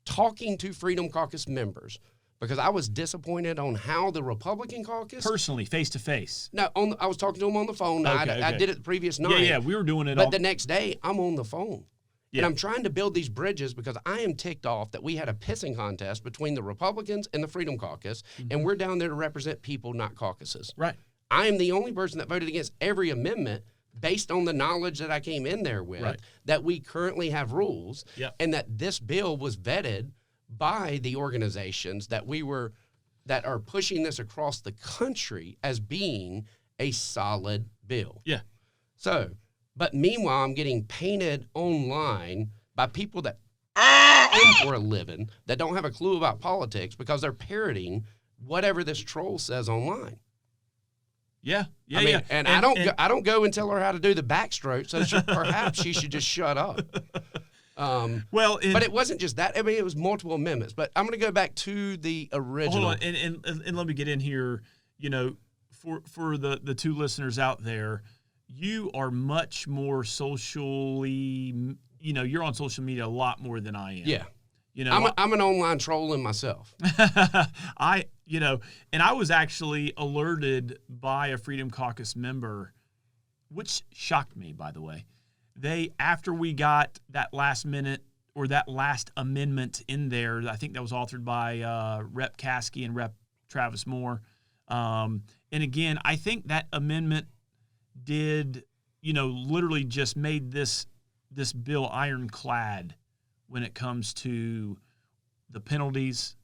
talking to Freedom Caucus members because I was disappointed on how the Republican caucus personally, face to face. No, I was talking to them on the phone. Okay. I did it the previous night. Yeah, we were doing it. But the next day, I'm on the phone. Yeah. And I'm trying to build these bridges because I am ticked off that we had a pissing contest between the Republicans and the Freedom Caucus, and we're down there to represent people, not caucuses. Right. I am the only person that voted against every amendment based on the knowledge that I came in there with, that we currently have rules, and that this bill was vetted by the organizations that are pushing this across the country as being a solid bill. Yeah. So, but meanwhile, I'm getting painted online by people that for a living that don't have a clue about politics because they're parroting whatever this troll says online. Yeah. And I don't go and tell her how to do the backstroke, so perhaps she should just shut up. But it wasn't just that. I mean, it was multiple amendments. But I'm going to go back to the original. Hold on, and let me get in here. For the two listeners out there, you are much more socially. You're on social media a lot more than I am. Yeah. I'm an online troll in myself. And I was actually alerted by a Freedom Caucus member, which shocked me, by the way. After we got that last minute or that last amendment in there, I think that was authored by Rep. Caskey and Rep. Travis Moore. And again, I think that amendment did, literally just made this bill ironclad when it comes to the penalties,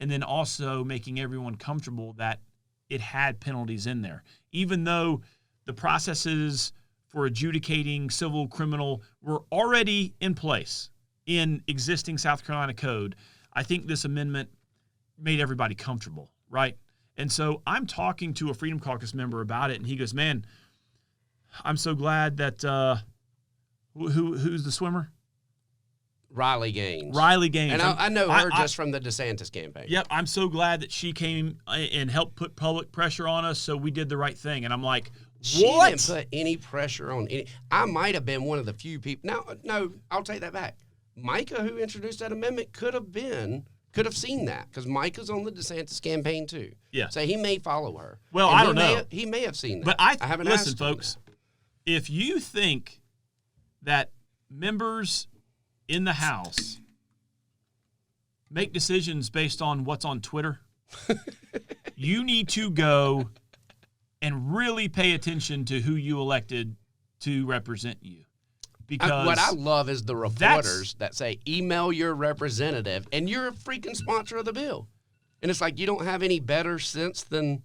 and then also making everyone comfortable that it had penalties in there. Even though the processes for adjudicating civil criminal were already in place in existing South Carolina code, I think this amendment made everybody comfortable, right? And so I'm talking to a Freedom Caucus member about it, and he goes, man, I'm so glad that who's the swimmer? Riley Gaines. And I know her just from the DeSantis campaign. Yep, I'm so glad that she came and helped put public pressure on us, so we did the right thing. And I'm like, what? She didn't put any pressure on any. I might have been one of the few people. No, I'll take that back. Micah, who introduced that amendment, could have seen that because Micah's on the DeSantis campaign too. Yeah. So he may follow her. Well, I don't know. He may have seen that. But I haven't listen, asked folks. If you think that members in the House make decisions based on what's on Twitter, you need to go and really pay attention to who you elected to represent you. Because what I love is the reporters that say, email your representative, and you're a freaking sponsor of the bill. And it's like, you don't have any better sense than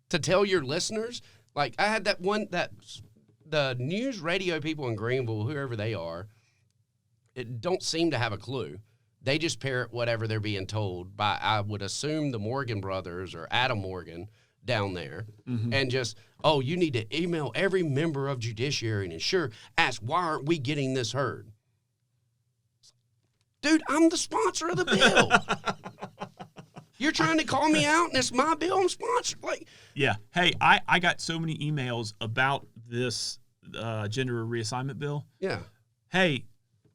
to tell your listeners. Like, I had the news radio people in Greenville, whoever they are, it don't seem to have a clue. They just parrot whatever they're being told by, I would assume, the Morgan brothers or Adam Morgan down there, and just, you need to email every member of Judiciary and ensure, ask, why aren't we getting this heard? Dude, I'm the sponsor of the bill. You're trying to call me out, and it's my bill. I'm sponsored. Yeah. Hey, I got so many emails about this gender reassignment bill. Yeah. Hey,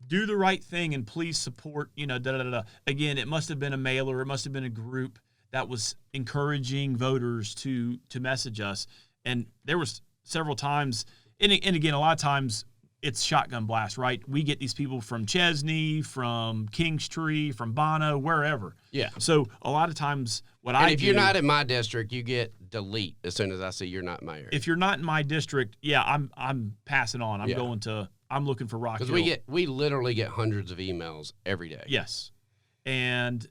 do the right thing and please support, Again, it must have been a mailer. It must have been a group that was encouraging voters to message us. And there was several times, and again, a lot of times it's shotgun blast, right? We get these people from Chesney, from Kingstree, from Bono, wherever. Yeah. So a lot of times if you're not in my district, you get delete as soon as I see you're not in my area. If you're not in my district, I'm passing on. I'm looking for Rock Hill. Because we literally get hundreds of emails every day. Yes. And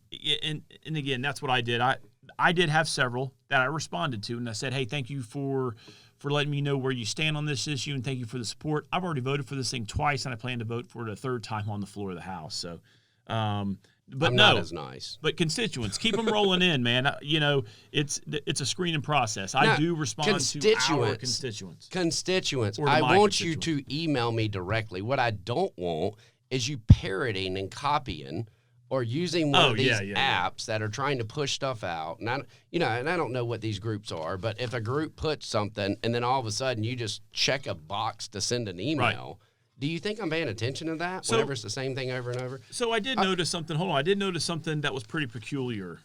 again, that's what I did. I did have several that I responded to, and I said, hey, thank you for letting me know where you stand on this issue, and thank you for the support. I've already voted for this thing twice, and I plan to vote for it a third time on the floor of the House. So, but not as nice. But constituents, keep them rolling in, man. It's a screening process. I do respond to our constituents. I want you to email me directly. What I don't want is you parroting and copying or using one of these yeah. apps that are trying to push stuff out. And I don't know what these groups are, but if a group puts something and then all of a sudden you just check a box to send an email, do you think I'm paying attention to that whenever it's the same thing over and over? So I did notice something. Hold on. I did notice something that was pretty peculiar.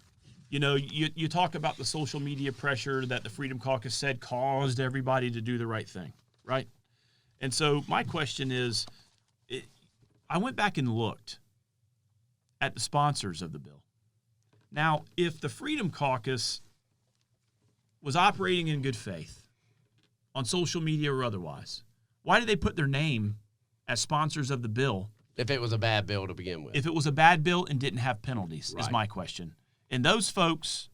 You know, you talk about the social media pressure that the Freedom Caucus said caused everybody to do the right thing, right? And so my question is, I went back and looked at the sponsors of the bill. Now, if the Freedom Caucus was operating in good faith on social media or otherwise, why did they put their name as sponsors of the bill? If it was a bad bill to begin with. If it was a bad bill and didn't have penalties, is my question. And those folks,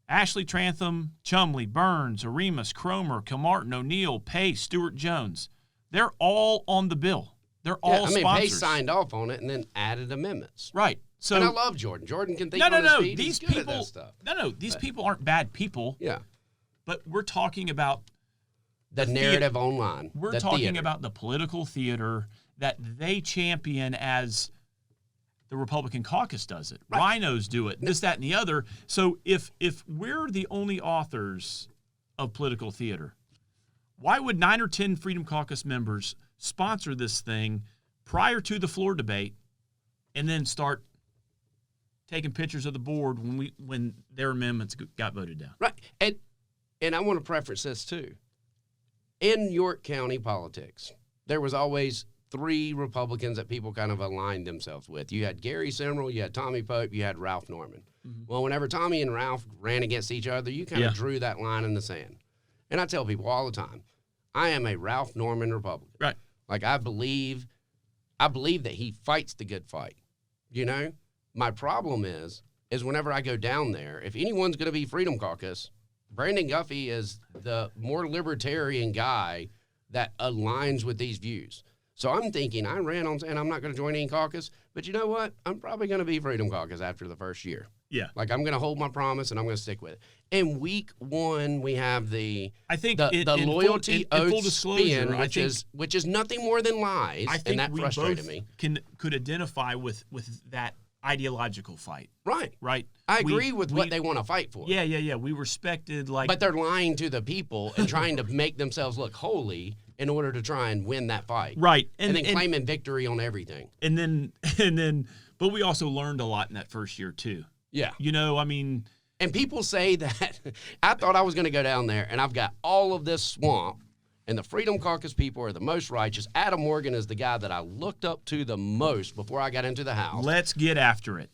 Ashley Trantham, Chumley, Burns, Aremus, Cromer, Kilmartin, O'Neill, Pace, Stewart Jones, they're all on the bill. They're all sponsors. Pace signed off on it and then added amendments. Right. So, and I love Jordan. Jordan can think on his feet. These He's good people, at that stuff. These people aren't bad people. Yeah. But we're talking about the narrative online. We're talking about the political theater that they champion as the Republican caucus does it. Right. Rhinos do it, this, that, and the other. So if we're the only authors of political theater, why would 9 or 10 Freedom Caucus members sponsor this thing prior to the floor debate and then start taking pictures of the board when their amendments got voted down? Right. And I want to preface this too. In York County politics, there was always 3 Republicans that people kind of aligned themselves with. You had Gary Semerald, you had Tommy Pope, you had Ralph Norman. Mm-hmm. Well, whenever Tommy and Ralph ran against each other, you kind of drew that line in the sand. And I tell people all the time, I am a Ralph Norman Republican. Right. Like I believe that he fights the good fight. You know? My problem is whenever I go down there, if anyone's going to be Freedom Caucus, Brandon Guffey is the more libertarian guy that aligns with these views. So I'm thinking, I ran on saying I'm not going to join any caucus, but you know what? I'm probably going to be Freedom Caucus after the first year. Yeah. Like I'm going to hold my promise and I'm going to stick with it. In week 1, we have the loyalty oath spin, which is nothing more than lies, and that frustrated me. Could identify with that ideological fight. Right. I agree with what they want to fight for. Yeah. We respected but they're lying to the people and trying to make themselves look holy in order to try and win that fight. Right. And then claiming victory on everything. And then but we also learned a lot in that first year too. Yeah. You know, I mean, and people say that I thought I was going to go down there and I've got all of this swamp and the Freedom Caucus people are the most righteous. Adam Morgan is the guy that I looked up to the most before I got into the House. Let's get after it.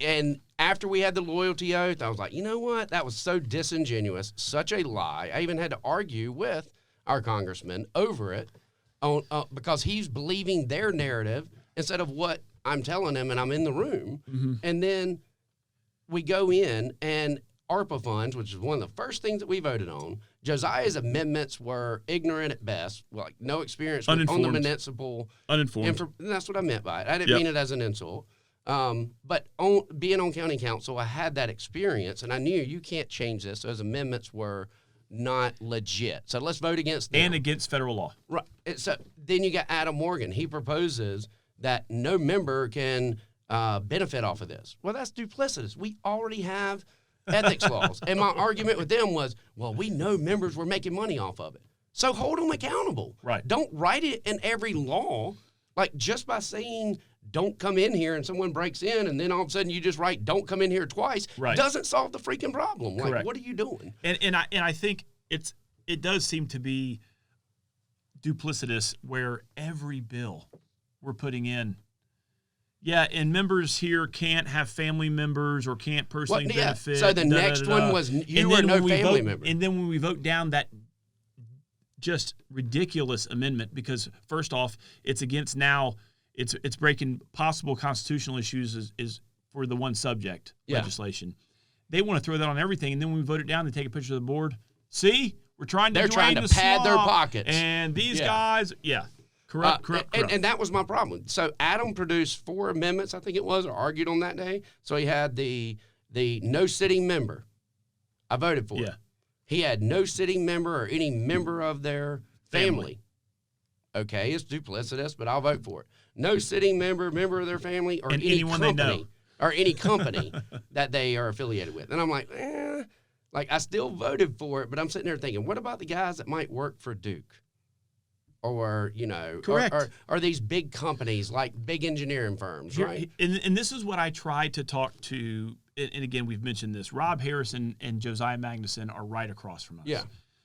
And after we had the loyalty oath, I was like, you know what? That was so disingenuous, such a lie. I even had to argue with our congressman over it because he's believing their narrative instead of what I'm telling him and I'm in the room. Mm-hmm. And then we go in and ARPA funds, which is one of the first things that we voted on, Josiah's amendments were ignorant at best, like no experience on the municipal. Uninformed. And that's what I meant by it. I didn't mean it as an insult. But being on county council, I had that experience, and I knew you can't change this. Those amendments were not legit. So let's vote against them. And against federal law. Right. So then you got Adam Morgan. He proposes that no member can benefit off of this. Well, that's duplicitous. We already have ethics laws. And my argument with them was, well, we know members were making money off of it. So hold them accountable. Right. Don't write it in every law. Like just by saying don't come in here and someone breaks in and then all of a sudden you just write don't come in here twice doesn't solve the freaking problem. Like, correct. What are you doing? And I think it does seem to be duplicitous where every bill we're putting in, and members here can't have family members or can't personally benefit. So the next one was you or no family member. And then when we vote down that just ridiculous amendment, because first off, it's against now, it's breaking possible constitutional issues is for the one subject legislation. They want to throw that on everything, and then when we vote it down, they take a picture of the board. See, we're trying to pad their pockets, and these guys, corrupt. And that was my problem. So Adam produced 4 amendments, I think it was, or argued on that day. So he had the no sitting member. I voted for it. He had no sitting member or any member of their family. Okay, it's duplicitous, but I'll vote for it. No sitting member of their family, or any anyone company. they know. or any company that they are affiliated with. And I'm like, like I still voted for it, but I'm sitting there thinking, what about the guys that might work for Duke? Or, you know, Correct. or these big companies like big engineering firms, right? And this is what I tried to talk to, and again, we've mentioned this. Rob Harrison and Josiah Magnuson are right across from us. Yeah.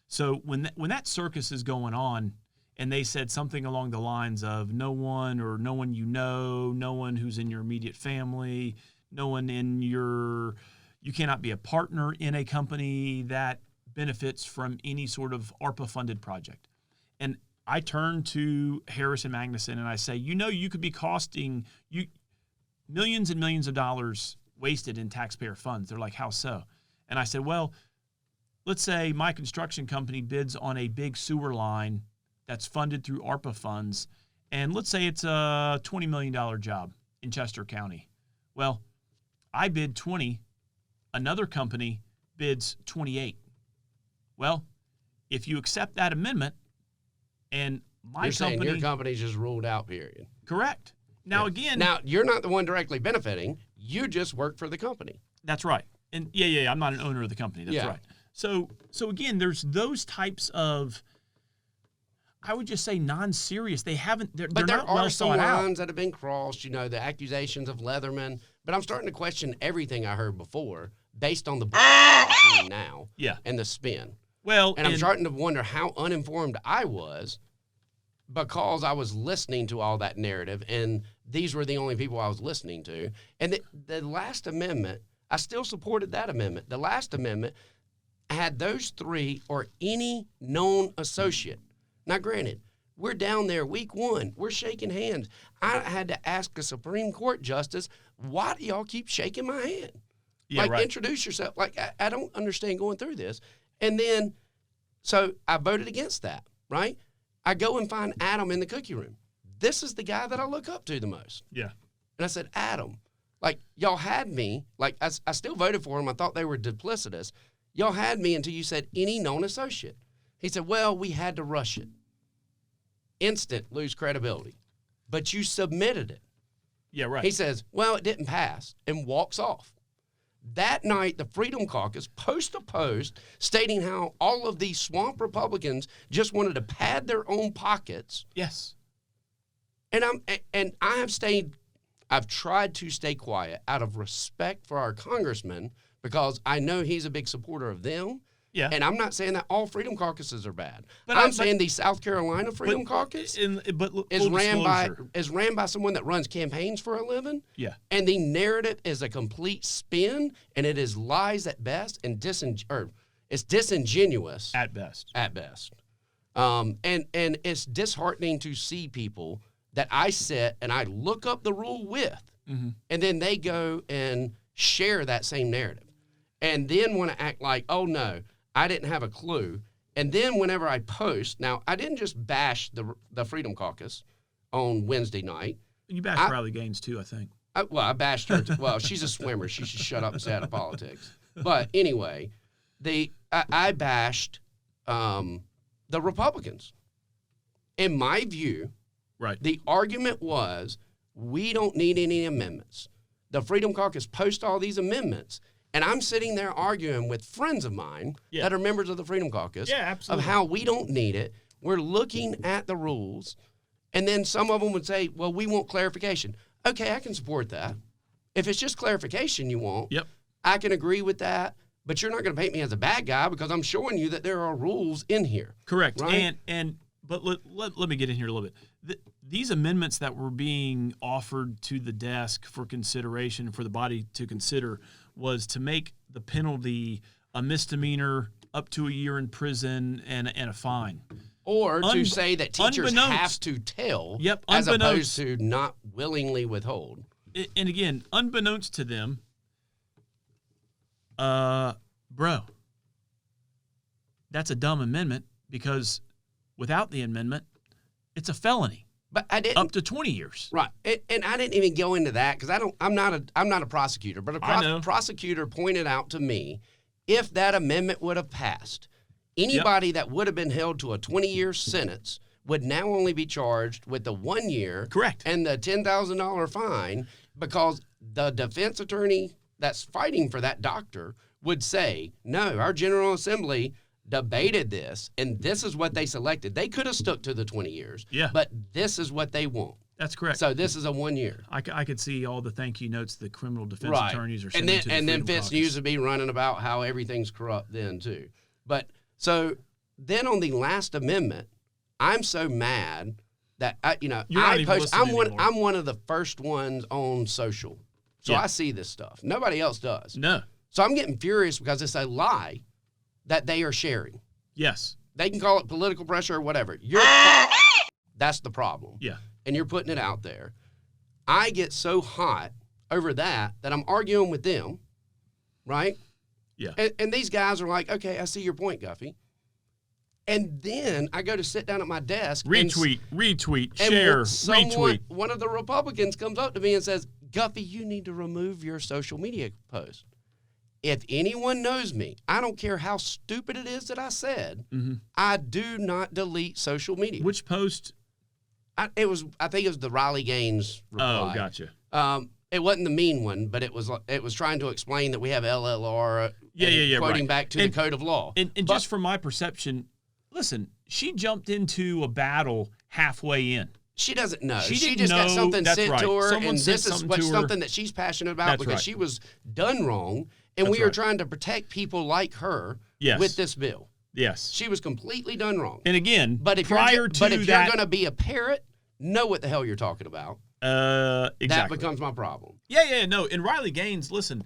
So when that circus is going on, and they said something along the lines of no one you know, no one who's in your immediate family, no one you cannot be a partner in a company that benefits from any sort of ARPA-funded project. And I turn to Harris and Magnuson and I say, you could be costing you millions and millions of dollars wasted in taxpayer funds. They're like, how so? And I said, well, let's say my construction company bids on a big sewer line that's funded through ARPA funds, and let's say it's a $20 million job in Chester County. Well, I bid 20, another company bids 28. Well, if you accept that amendment, and You're saying your company's just ruled out, period. Correct. Now, again... Now, you're not the one directly benefiting. You just work for the company. That's right. And yeah, I'm not an owner of the company. That's right. So again, there's those types of, I would just say, non-serious. They're but there not are well some thought out. lines that have been crossed, the accusations of Leatherman. But I'm starting to question everything I heard before based on the book I'm seeing now and the spin. Well, and I'm starting to wonder how uninformed I was because I was listening to all that narrative, and these were the only people I was listening to. And the last amendment, I still supported that amendment. The last amendment had those three or any known associate. Now, granted, we're down there week one. We're shaking hands. I had to ask a Supreme Court justice, why do y'all keep shaking my hand? Yeah, right. Introduce yourself. I don't understand going through this. And then, so I voted against that, right? I go and find Adam in the cookie room. This is the guy that I look up to the most. Yeah. And I said, Adam, y'all had me. I still voted for him. I thought they were duplicitous. Y'all had me until you said any known associate. He said, well, we had to rush it. Instant lose credibility. But you submitted it. Yeah, right. He says, well, it didn't pass, and walks off. That night, the Freedom Caucus post a post stating how all of these swamp Republicans just wanted to pad their own pockets. Yes. And I've tried to stay quiet out of respect for our congressman because I know he's a big supporter of them. Yeah. And I'm not saying that all Freedom Caucuses are bad. But I'm saying the South Carolina Freedom Caucus is ran by someone that runs campaigns for a living. Yeah. And the narrative is a complete spin, and it is lies at best, and it's disingenuous at best. At best. And it's disheartening to see people that I sit and I look up the rule with, and then they go and share that same narrative, and then want to act like, oh no, I didn't have a clue. And then whenever I post, now I didn't just bash the Freedom Caucus on Wednesday night. You bashed Riley Gaines too, I think. I bashed her. Well, she's a swimmer. She should shut up and stay out of politics. But anyway, I bashed the Republicans. In my view, right, the argument was we don't need any amendments. The Freedom Caucus post all these amendments. And I'm sitting there arguing with friends of mine that are members of the Freedom Caucus of how we don't need it. We're looking at the rules. And then some of them would say, well, we want clarification. Okay, I can support that. If it's just clarification you want, I can agree with that. But you're not going to paint me as a bad guy because I'm showing you that there are rules in here. Correct. Right? But let me get in here a little bit. These amendments that were being offered to the desk for consideration, for the body to consider, was to make the penalty a misdemeanor up to a year in prison and a fine. Or to say that teachers have to tell as opposed to not willingly withhold. And again, unbeknownst to them, bro, that's a dumb amendment because without the amendment, it's a felony. But I didn't up to 20 years. Right, and I didn't even go into that because I'm not a prosecutor. But a prosecutor pointed out to me, if that amendment would have passed, anybody that would have been held to a 20-year sentence would now only be charged with the 1 year, correct, and the $10,000 fine because the defense attorney that's fighting for that doctor would say, no, our General Assembly debated this, and this is what they selected. They could have stuck to the 20 years, but this is what they want. That's correct. So this is a 1 year. I could see all the thank you notes the criminal defense attorneys are sending to the And then Freedom Fitz Caucus. News would be running about how everything's corrupt then too. But so then on the last amendment, I'm so mad that I'm one of the first ones on social. So I see this stuff. Nobody else does. No. So I'm getting furious because it's a lie that they are sharing. Yes. They can call it political pressure or whatever. That's the problem. Yeah. And you're putting it out there. I get so hot over that I'm arguing with them, right? Yeah. And these guys are like, okay, I see your point, Guffey. And then I go to sit down at my desk. Retweet, share, retweet. One of the Republicans comes up to me and says, Guffey, you need to remove your social media post. If anyone knows me, I don't care how stupid it is that I said, I do not delete social media. Which post? I think it was the Riley Gaines reply. Oh, gotcha. It wasn't the mean one, but it was trying to explain that we have LLR. Quoting back to the code of law. And just from my perception, listen, she jumped into a battle halfway in. She doesn't know. She just got something sent to her, Someone and this is something that she's passionate about because she was done wrong, and we are trying to protect people like her with this bill. Yes. She was completely done wrong. And again, but if you're going to be a parrot, know what the hell you're talking about. Exactly. That becomes my problem. No. And Riley Gaines, listen,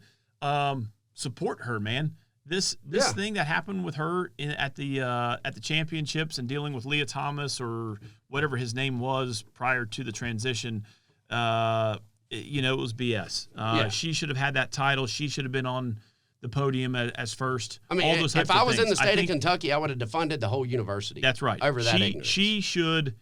support her, man. This thing that happened with her at the championships and dealing with Leah Thomas or whatever his name was prior to the transition, it was BS. She should have had that title. She should have been on the podium as first. I mean, all those if I was in the state of Kentucky, I would have defunded the whole university. That's right. Over that ignorance. She should,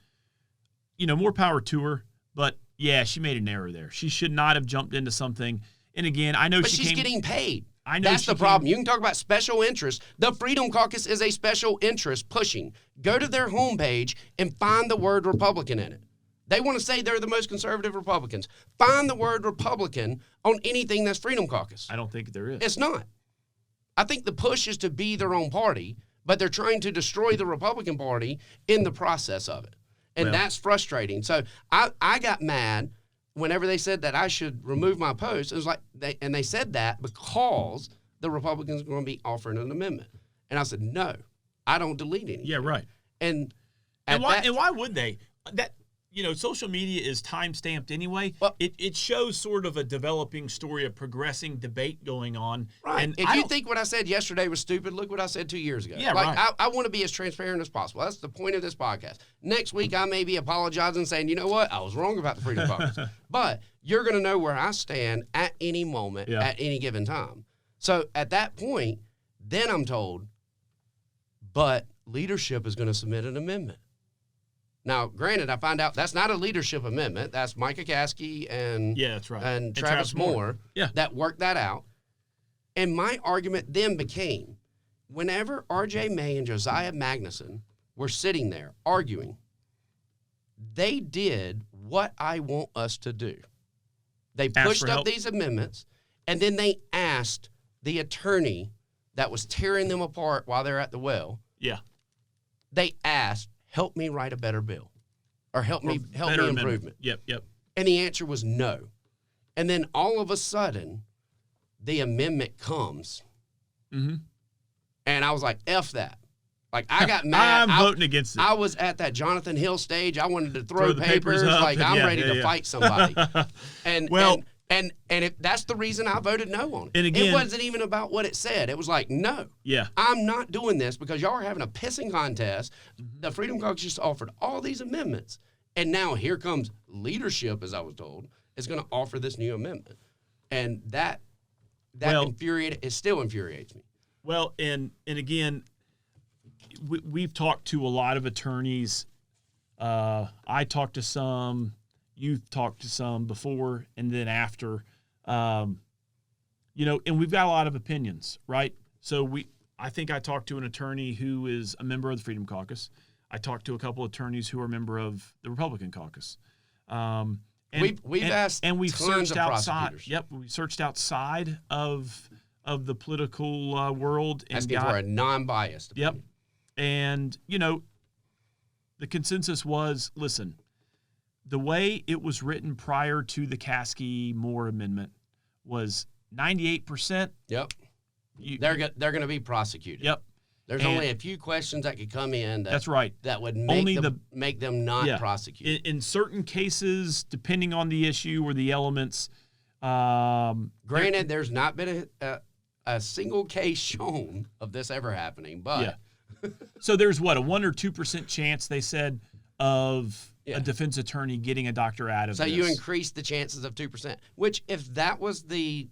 more power to her. But yeah, she made an error there. She should not have jumped into something. And again, I know she's getting paid. I know that's the problem. You can talk about special interest. The Freedom Caucus is a special interest pushing. Go to their homepage and find the word Republican in it. They want to say they're the most conservative Republicans. Find the word Republican on anything that's Freedom Caucus. I don't think there is. It's not. I think the push is to be their own party, but they're trying to destroy the Republican Party in the process of it. And that's frustrating. So I got mad whenever they said that I should remove my post. It was like, they said that because the Republicans were going to be offering an amendment. And I said, no, I don't delete anything. Yeah, right. And why would they? Social media is time-stamped anyway. Well, it shows sort of a developing story, a progressing debate going on. Right. And if you think what I said yesterday was stupid, look what I said 2 years ago. Yeah, right. I want to be as transparent as possible. That's the point of this podcast. Next week, I may be apologizing, saying, you know what, I was wrong about the Freedom Caucus. But you're going to know where I stand at any moment, at any given time. So at that point, then I'm told, but leadership is going to submit an amendment. Now, granted, I find out that's not a leadership amendment. That's Micah Caskey and that's right. and Travis Moore that worked that out. And my argument then became, whenever R.J. May and Josiah Magnuson were sitting there arguing, they did what I want us to do. They pushed up these amendments, and then they asked the attorney that was tearing them apart while they're at the well. Yeah. They asked, help me write a better bill or help me improvement. Yep. And the answer was no. And then all of a sudden, the amendment comes. Mm-hmm. And I was like, F that. Like, I got mad. I'm voting against it. I was at that Jonathan Hill stage. I wanted to throw papers up, like, I'm ready to fight somebody. And if that's the reason I voted no on it. And again, it wasn't even about what it said. It was like, no. Yeah. I'm not doing this because y'all are having a pissing contest. The Freedom Caucus just offered all these amendments. And now here comes leadership, as I was told, is going to offer this new amendment. And that it still infuriates me. Well, and again, we've talked to a lot of attorneys. I talked to some. You've talked to some before and then after, and we've got a lot of opinions, right? So I think I talked to an attorney who is a member of the Freedom Caucus. I talked to a couple of attorneys who are a member of the Republican Caucus. And we've asked and we've tons searched of outside. prosecutors. Yep, we searched outside of the political world and Asking for a non-biased Yep, opinion. and the consensus was, listen, the way it was written prior to the Caskey-Moore amendment was 98%. Yep. They're going to be prosecuted. Yep. There's only a few questions that could come in. That's right. That would make them not prosecuted. In certain cases, depending on the issue or the elements. Granted, there's not been a single case shown of this ever happening, but. Yeah. So there's what, a 1 or 2% chance, they said, of a defense attorney getting a doctor out of this. So you increase the chances of 2%, which if that was the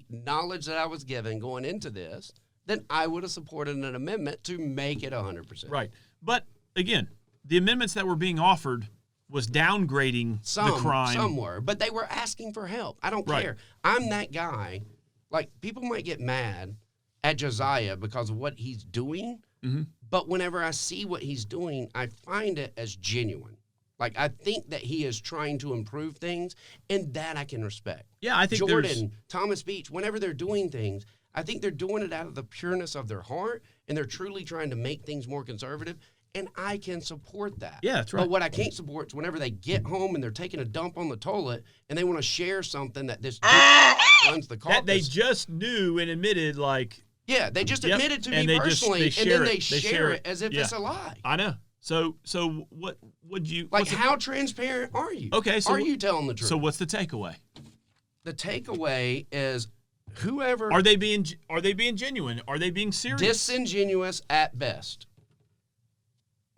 knowledge that I was given going into this, then I would have supported an amendment to make it 100%. Right. But again, the amendments that were being offered was downgrading the crime. Some were, but they were asking for help. I don't care. I'm that guy. Like, people might get mad at Josiah because of what he's doing, but whenever I see what he's doing, I find it as genuine. Like, I think that he is trying to improve things, and that I can respect. Yeah, I think Jordan, Thomas Beach, whenever they're doing things, I think they're doing it out of the pureness of their heart, and they're truly trying to make things more conservative, and I can support that. Yeah, that's right. But what I can't support is whenever they get home and they're taking a dump on the toilet, and they want to share something that this dude runs the caucus. That they just knew and admitted, like... Yeah, they just admitted to me personally, and then they share it as if it's a lie. I know. So what would you like? How transparent are you? Okay, so are you telling the truth? So what's the takeaway? The takeaway is whoever are they being genuine? Are they being serious? Disingenuous at best.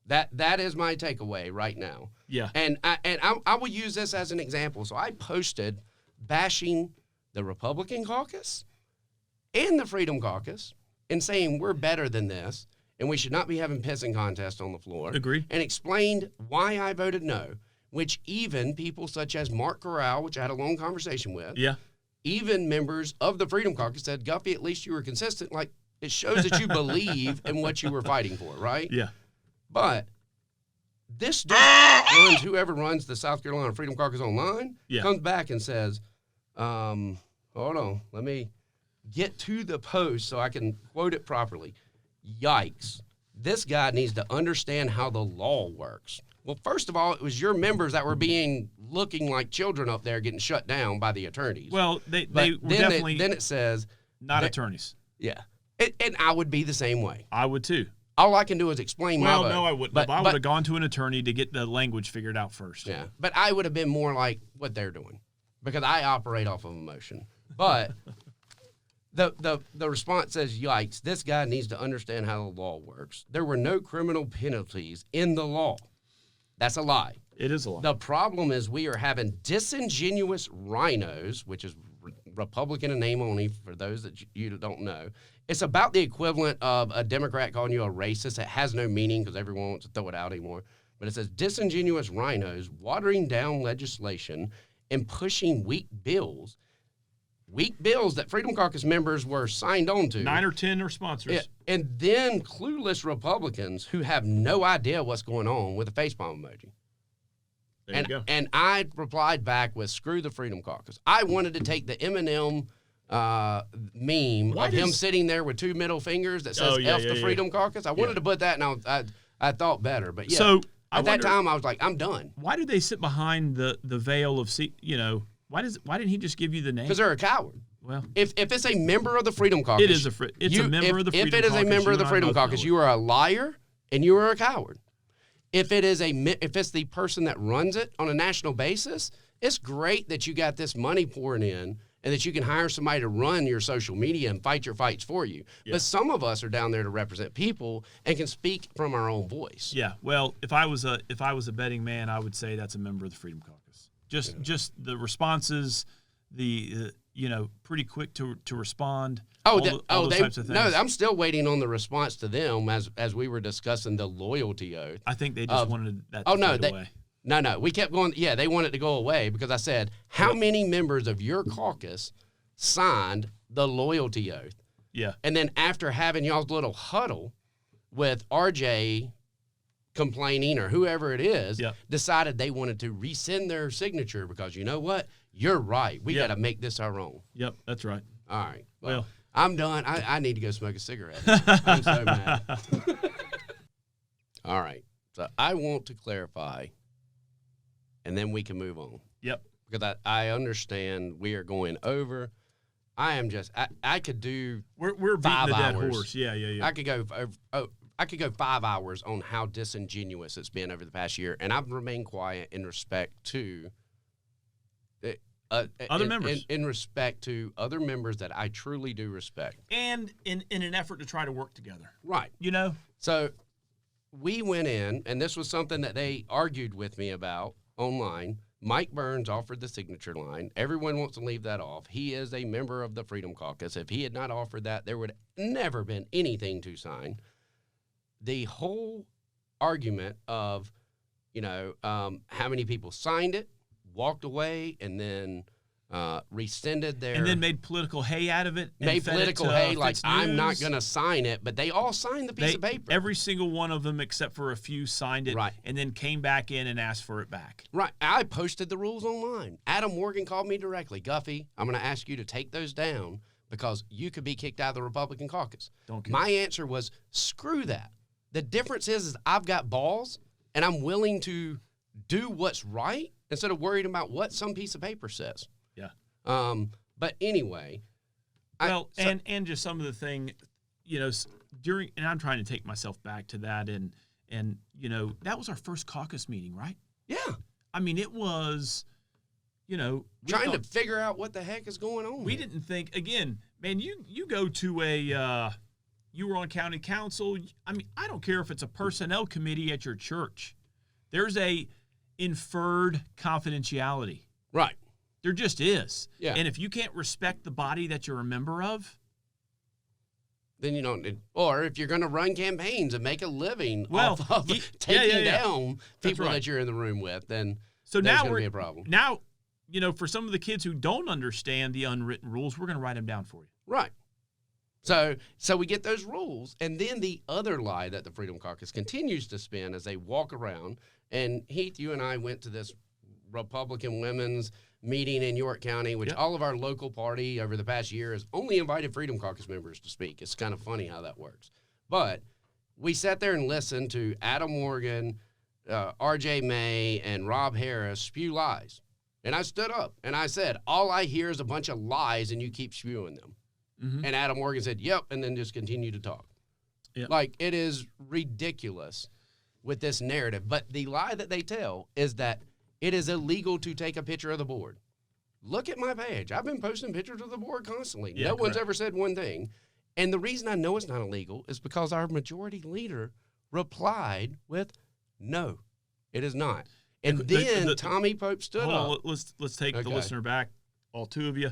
That is my takeaway right now. Yeah, and I will use this as an example. So I posted bashing the Republican caucus and the Freedom Caucus and saying we're better than this. And we should not be having pissing contests on the floor. Agree. And explained why I voted no, which even people such as Mark Corral, which I had a long conversation with, even members of the Freedom Caucus said, Guffey, at least you were consistent. Like, it shows that you believe in what you were fighting for, right? Yeah. But this dude whoever runs the South Carolina Freedom Caucus online, comes back and says, hold on, let me get to the post so I can quote it properly. Yikes. This guy needs to understand how the law works. Well, first of all, it was your members that were looking like children up there getting shut down by the attorneys. Well, they were definitely... Then it says... Not attorneys. Yeah. And I would be the same way. I would too. All I can do is explain my vote. Well, no, I wouldn't. But I would have gone to an attorney to get the language figured out first. Yeah. But I would have been more like what they're doing because I operate off of emotion. But... The response says, yikes, this guy needs to understand how the law works. There were no criminal penalties in the law. That's a lie. It is a lie. The problem is we are having disingenuous rhinos, which is Republican in name only for those that you don't know. It's about the equivalent of a Democrat calling you a racist. It has no meaning because everyone wants to throw it out anymore. But it says disingenuous rhinos watering down legislation and pushing weak bills that Freedom Caucus members were signed on to. 9 or 10 are sponsors. Yeah, and then clueless Republicans who have no idea what's going on with a facepalm emoji. There you go. And I replied back with, screw the Freedom Caucus. I wanted to take the Eminem meme of him sitting there with 2 middle fingers that says F the Freedom Caucus. I wanted to put that, and I thought better. But yeah, so at that time, I was like, I'm done. Why do they sit behind the veil of, why didn't he just give you the name? Because they're a coward. Well, if it's a member of the Freedom Caucus, it's a member of the Freedom Caucus. If it is a member of the Freedom Caucus, you are a liar and you are a coward. If it's the person that runs it on a national basis, it's great that you got this money pouring in and that you can hire somebody to run your social media and fight your fights for you. Yeah. But some of us are down there to represent people and can speak from our own voice. Yeah. Well, if I was a betting man, I would say that's a member of the Freedom Caucus. Just the responses, pretty quick to respond. All those types of things. No, I'm still waiting on the response to them as we were discussing the loyalty oath. I think they just wanted that to fade away. No. We kept going. Yeah, they wanted to go away because I said, how many members of your caucus signed the loyalty oath? Yeah. And then after having y'all's little huddle with RJ complaining or whoever it is Yep. decided they wanted to rescind their signature because you know what? You're right. We Yep. got to make this our own. Yep, that's right. All right. Well, I'm done. I need to go smoke a cigarette. I'm so mad. All right. So I want to clarify, and then we can move on. Yep. Because I understand we are going over. I am just I could do We're beating 5 the dead hours. horse. Yeah. I could go I could go 5 hours on how disingenuous it's been over the past year, and I've remained quiet in respect to Other members. In respect to other members that I truly do respect. And in an effort to try to work together. Right. You know? So we went in, and this was something that they argued with me about online. Mike Burns offered the signature line. Everyone wants to leave that off. He is a member of the Freedom Caucus. If he had not offered that, there would never been anything to sign. The whole argument of, how many people signed it, walked away, and then rescinded their... And then made political hay out of it. Made political hay, like, Fitz I'm not News. going to sign it, but they all signed the piece of paper. Every single one of them, except for a few, signed it, Right. and then came back in and asked for it back. Right. I posted the rules online. Adam Morgan called me directly. Guffey, I'm going to ask you to take those down because you could be kicked out of the Republican caucus. Don't care. My answer was, screw that. The difference is I've got balls, and I'm willing to do what's right instead of worried about what some piece of paper says. Yeah. But anyway. And just some of the thing, during, and I'm trying to take myself back to that, and that was our first caucus meeting, right? Yeah. I mean, it was, Trying to figure out what the heck is going on. We didn't think, again, man, you go to you were on county council. I mean, I don't care if it's a personnel committee at your church. There's a inferred confidentiality. Right. There just is. Yeah. And if you can't respect the body that you're a member of, then you don't. Or if you're going to run campaigns and make a living off of taking down people that you're in the room with, then there's going to be a problem. Now, for some of the kids who don't understand the unwritten rules, we're going to write them down for you. Right. So we get those rules, and then the other lie that the Freedom Caucus continues to spin as they walk around. And Heath, you and I went to this Republican women's meeting in York County, which all of our local party over the past year has only invited Freedom Caucus members to speak. It's kind of funny how that works. But we sat there and listened to Adam Morgan, R.J. May, and Rob Harris spew lies. And I stood up and I said, all I hear is a bunch of lies and you keep spewing them. Mm-hmm. And Adam Morgan said, yep, and then just continued to talk. Yep. Like, it is ridiculous with this narrative. But the lie that they tell is that it is illegal to take a picture of the board. Look at my page. I've been posting pictures of the board constantly. No one's ever said one thing. And the reason I know it's not illegal is because our majority leader replied with, no, it is not. And then Tommy Pope stood up. Let's take the listener back, all two of you.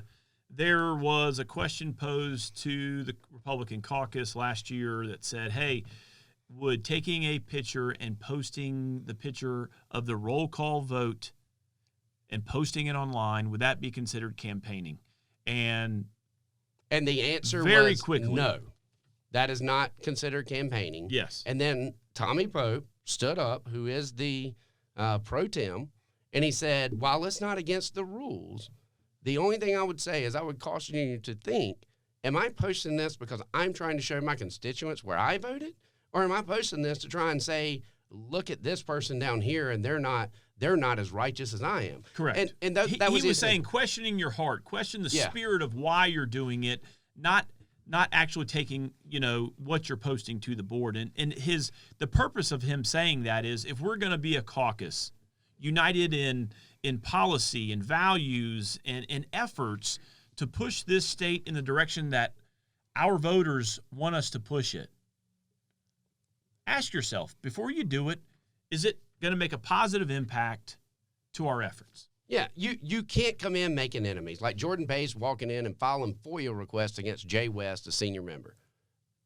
There was a question posed to the Republican caucus last year that said, hey, would taking a picture and posting the picture of the roll call vote and posting it online, would that be considered campaigning? And the answer very was quickly, no. That is not considered campaigning. Yes. And then Tommy Pope stood up, who is the pro tem, and he said, while it's not against the rules, the only thing I would say is I would caution you to think, am I posting this because I'm trying to show my constituents where I voted? Or am I posting this to try and say, look at this person down here and they're not as righteous as I am? Correct. And that was he was saying questioning your heart, question the spirit of why you're doing it, not actually taking, what you're posting to the board. And the purpose of him saying that is, if we're going to be a caucus united in policy and values and efforts to push this state in the direction that our voters want us to push it, ask yourself, before you do it, is it going to make a positive impact to our efforts? Yeah, you can't come in making enemies. Like Jordan Pace walking in and filing FOIA requests against Jay West, a senior member.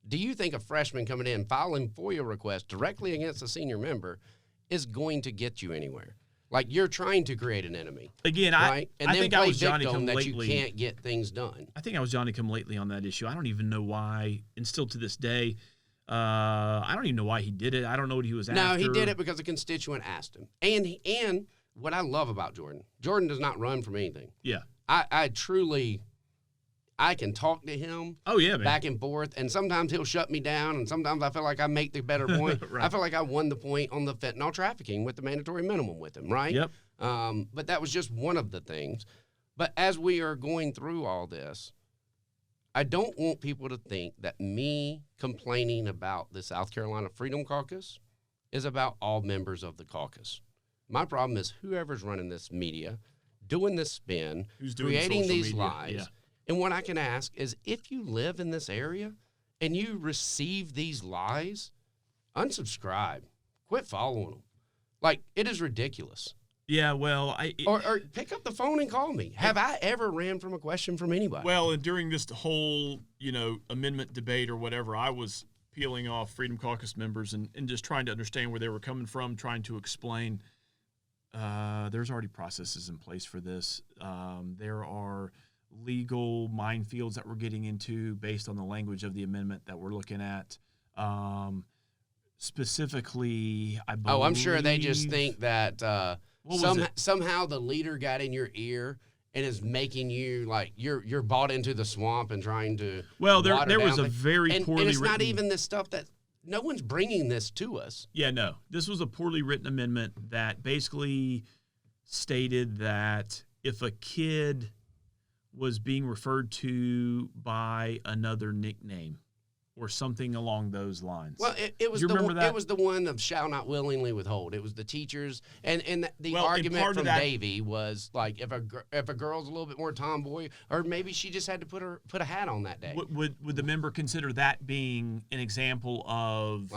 Do you think a freshman coming in filing FOIA requests directly against a senior member is going to get you anywhere? Like, you're trying to create an enemy. Again, right? I think I was Johnny come that lately. You can't get things done. I think I was Johnny come lately on that issue. I don't even know why, and still to this day, I don't even know why he did it. I don't know what he was after. No, he did it because a constituent asked him. And what I love about Jordan does not run from anything. Yeah. I truly, I can talk to him back and forth, and sometimes he'll shut me down, and sometimes I feel like I make the better point. Right. I feel like I won the point on the fentanyl trafficking with the mandatory minimum with him, right? Yep. But that was just one of the things. But as we are going through all this, I don't want people to think that me complaining about the South Carolina Freedom Caucus is about all members of the caucus. My problem is whoever's running this media, doing this spin, creating these lies. Yeah. And what I can ask is if you live in this area and you receive these lies, unsubscribe. Quit following them. Like, it is ridiculous. Yeah, well, or pick up the phone and call me. Have I ever ran from a question from anybody? Well, and during this whole, amendment debate or whatever, I was peeling off Freedom Caucus members and just trying to understand where they were coming from, trying to explain there's already processes in place for this. There are legal minefields that we're getting into based on the language of the amendment that we're looking at. Specifically, I believe. Oh, I'm sure they just think that somehow the leader got in your ear and is making you like you're bought into the swamp and trying to. Well, there was a very poorly and it's written. not even this stuff that no one's bringing this to us. Yeah, no, this was a poorly written amendment that basically stated that if a kid was being referred to by another nickname or something along those lines. Well, it was the one of shall not willingly withhold. It was the teachers, and the argument from Davey was like if a girl's a little bit more tomboy, or maybe she just had to put a hat on that day. Would the member consider that being an example of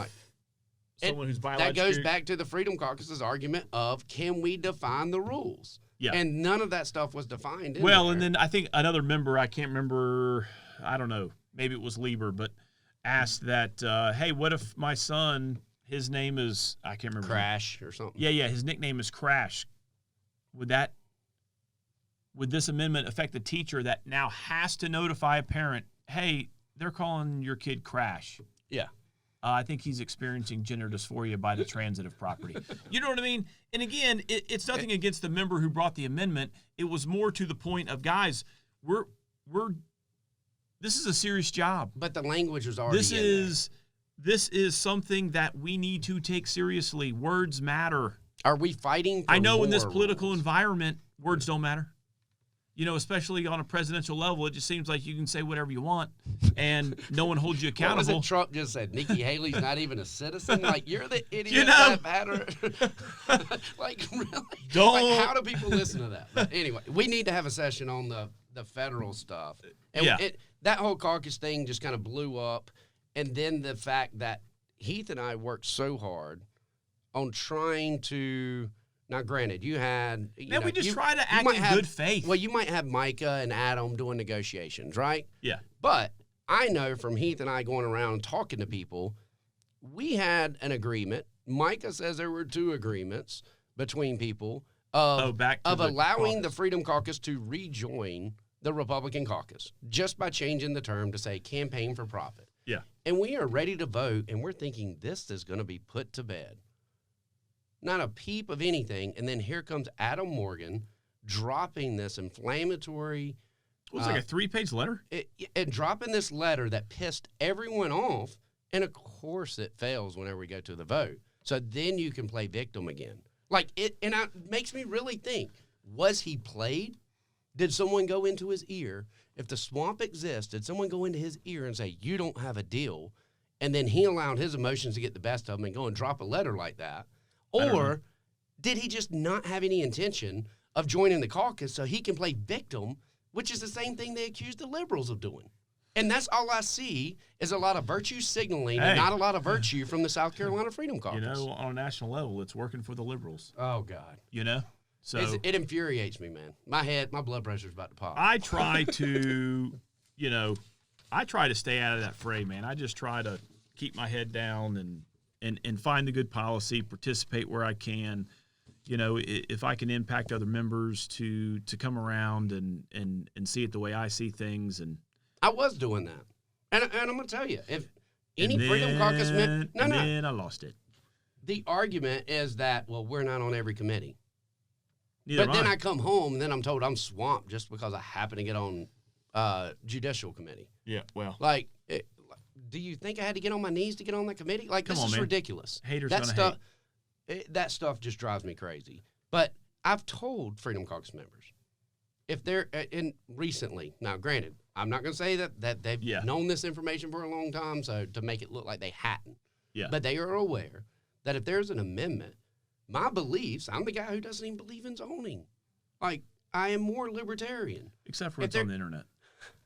someone who's violated? That goes back to the Freedom Caucus's argument of can we define the rules? Yeah, and none of that stuff was defined. And then I think another member, I can't remember, I don't know, maybe it was Lieber, but asked that, hey, what if my son, his name is, I can't remember. Crash or something. Yeah, his nickname is Crash. Would this amendment affect the teacher that now has to notify a parent, hey, they're calling your kid Crash? Yeah. I think he's experiencing gender dysphoria by the transitive property. You know what I mean? And again, it's nothing against the member who brought the amendment. It was more to the point of, guys, this is a serious job. But the language was already This is something that we need to take seriously. Words matter. Are we fighting for I know in this rules? political environment, words don't matter. Especially on a presidential level, it just seems like you can say whatever you want, and no one holds you accountable. What was it Trump just said? Nikki Haley's not even a citizen? Like, you're the idiot that matter. Like, really? How do people listen to that? But anyway, we need to have a session on the federal stuff. And that whole caucus thing just kind of blew up. And then the fact that Heath and I worked so hard on trying to – now, granted, you had – we just try to act in good faith. Well, you might have Micah and Adam doing negotiations, right? Yeah. But I know from Heath and I going around and talking to people, we had an agreement. Micah says there were 2 agreements between people of allowing the Freedom Caucus to rejoin the Republican caucus just by changing the term to say campaign for profit. Yeah. And we are ready to vote, and we're thinking this is going to be put to bed. Not a peep of anything, and then here comes Adam Morgan dropping this inflammatory... It was like a 3-page letter? And dropping this letter that pissed everyone off, and of course it fails whenever we go to the vote. So then you can play victim again. It makes me really think, was he played? Did someone go into his ear? If the swamp exists, did someone go into his ear and say, you don't have a deal, and then he allowed his emotions to get the best of him and go and drop a letter like that? Or did he just not have any intention of joining the caucus so he can play victim, which is the same thing they accused the liberals of doing? And that's all I see is a lot of virtue signaling and not a lot of virtue from the South Carolina Freedom Caucus. On a national level, it's working for the liberals. Oh, God. So it infuriates me, man. My blood pressure's about to pop. I try to, stay out of that fray, man. I just try to keep my head down and find the good policy, participate where I can. If I can impact other members to come around and see it the way I see things. And I was doing that. And I'm going to tell you, Any Freedom Caucus member. And then I lost it. The argument is that, well, we're not on every committee. Neither but then am I come home and then I'm told I'm swamped just because I happen to get on judicial committee. Yeah, well. Like, do you think I had to get on my knees to get on that committee? Like, this is ridiculous. Haters that gonna stuff, hate. That stuff just drives me crazy. But I've told Freedom Caucus members, if they're recently, now granted, I'm not going to say that they've known this information for a long time, so to make it look like they hadn't. Yeah. But they are aware that if there's an amendment, my beliefs, I'm the guy who doesn't even believe in zoning. Like, I am more libertarian. Except for it's on the internet.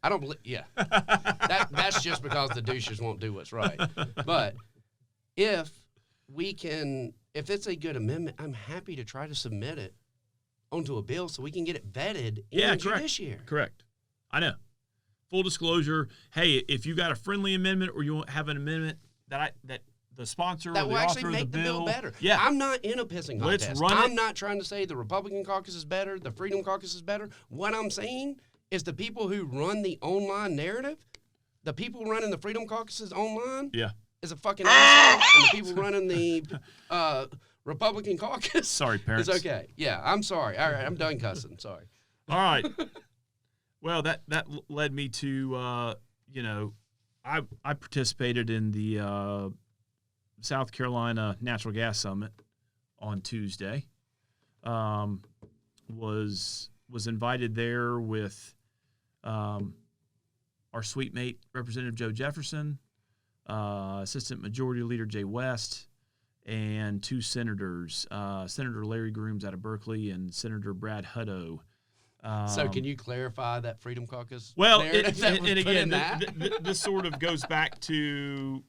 I don't believe, that's just because the douches won't do what's right. But if it's a good amendment, I'm happy to try to submit it onto a bill so we can get it vetted in the judiciary. Correct. I know. Full disclosure, hey, if you got a friendly amendment or you have an amendment that the sponsor that or will the actually author make of the bill better. Yeah. I'm not in a pissing contest. Let's run I'm not trying to say the Republican caucus is better, the Freedom Caucus is better. What I'm saying is the people who run the online narrative, the people running the Freedom Caucuses online, is a fucking asshole, and the people running the Republican caucus, sorry, parents, it's okay. Yeah, I'm sorry. All right, I'm done cussing. Sorry. All right. Well, that led me to I participated in the South Carolina Natural Gas Summit on Tuesday. Was invited there with our sweet mate, Representative Joe Jefferson, Assistant Majority Leader Jay West, and two senators, Senator Larry Grooms out of Berkeley and Senator Brad Hutto. So can you clarify that Freedom Caucus? Well, and again, this sort of goes back to,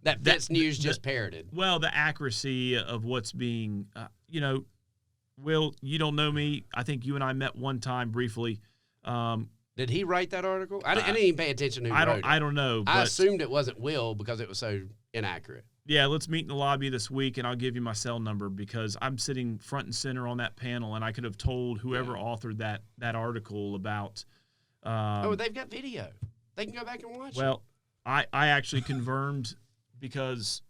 that Vince News just parroted. Well, the accuracy of what's being, Will, you don't know me. I think you and I met one time briefly. Did he write that article? I didn't even pay attention to who wrote it. I don't know. I assumed it wasn't Will because it was so inaccurate. Yeah, let's meet in the lobby this week, and I'll give you my cell number because I'm sitting front and center on that panel, and I could have told whoever authored that article about. They've got video. They can go back and watch it. Well, I actually confirmed because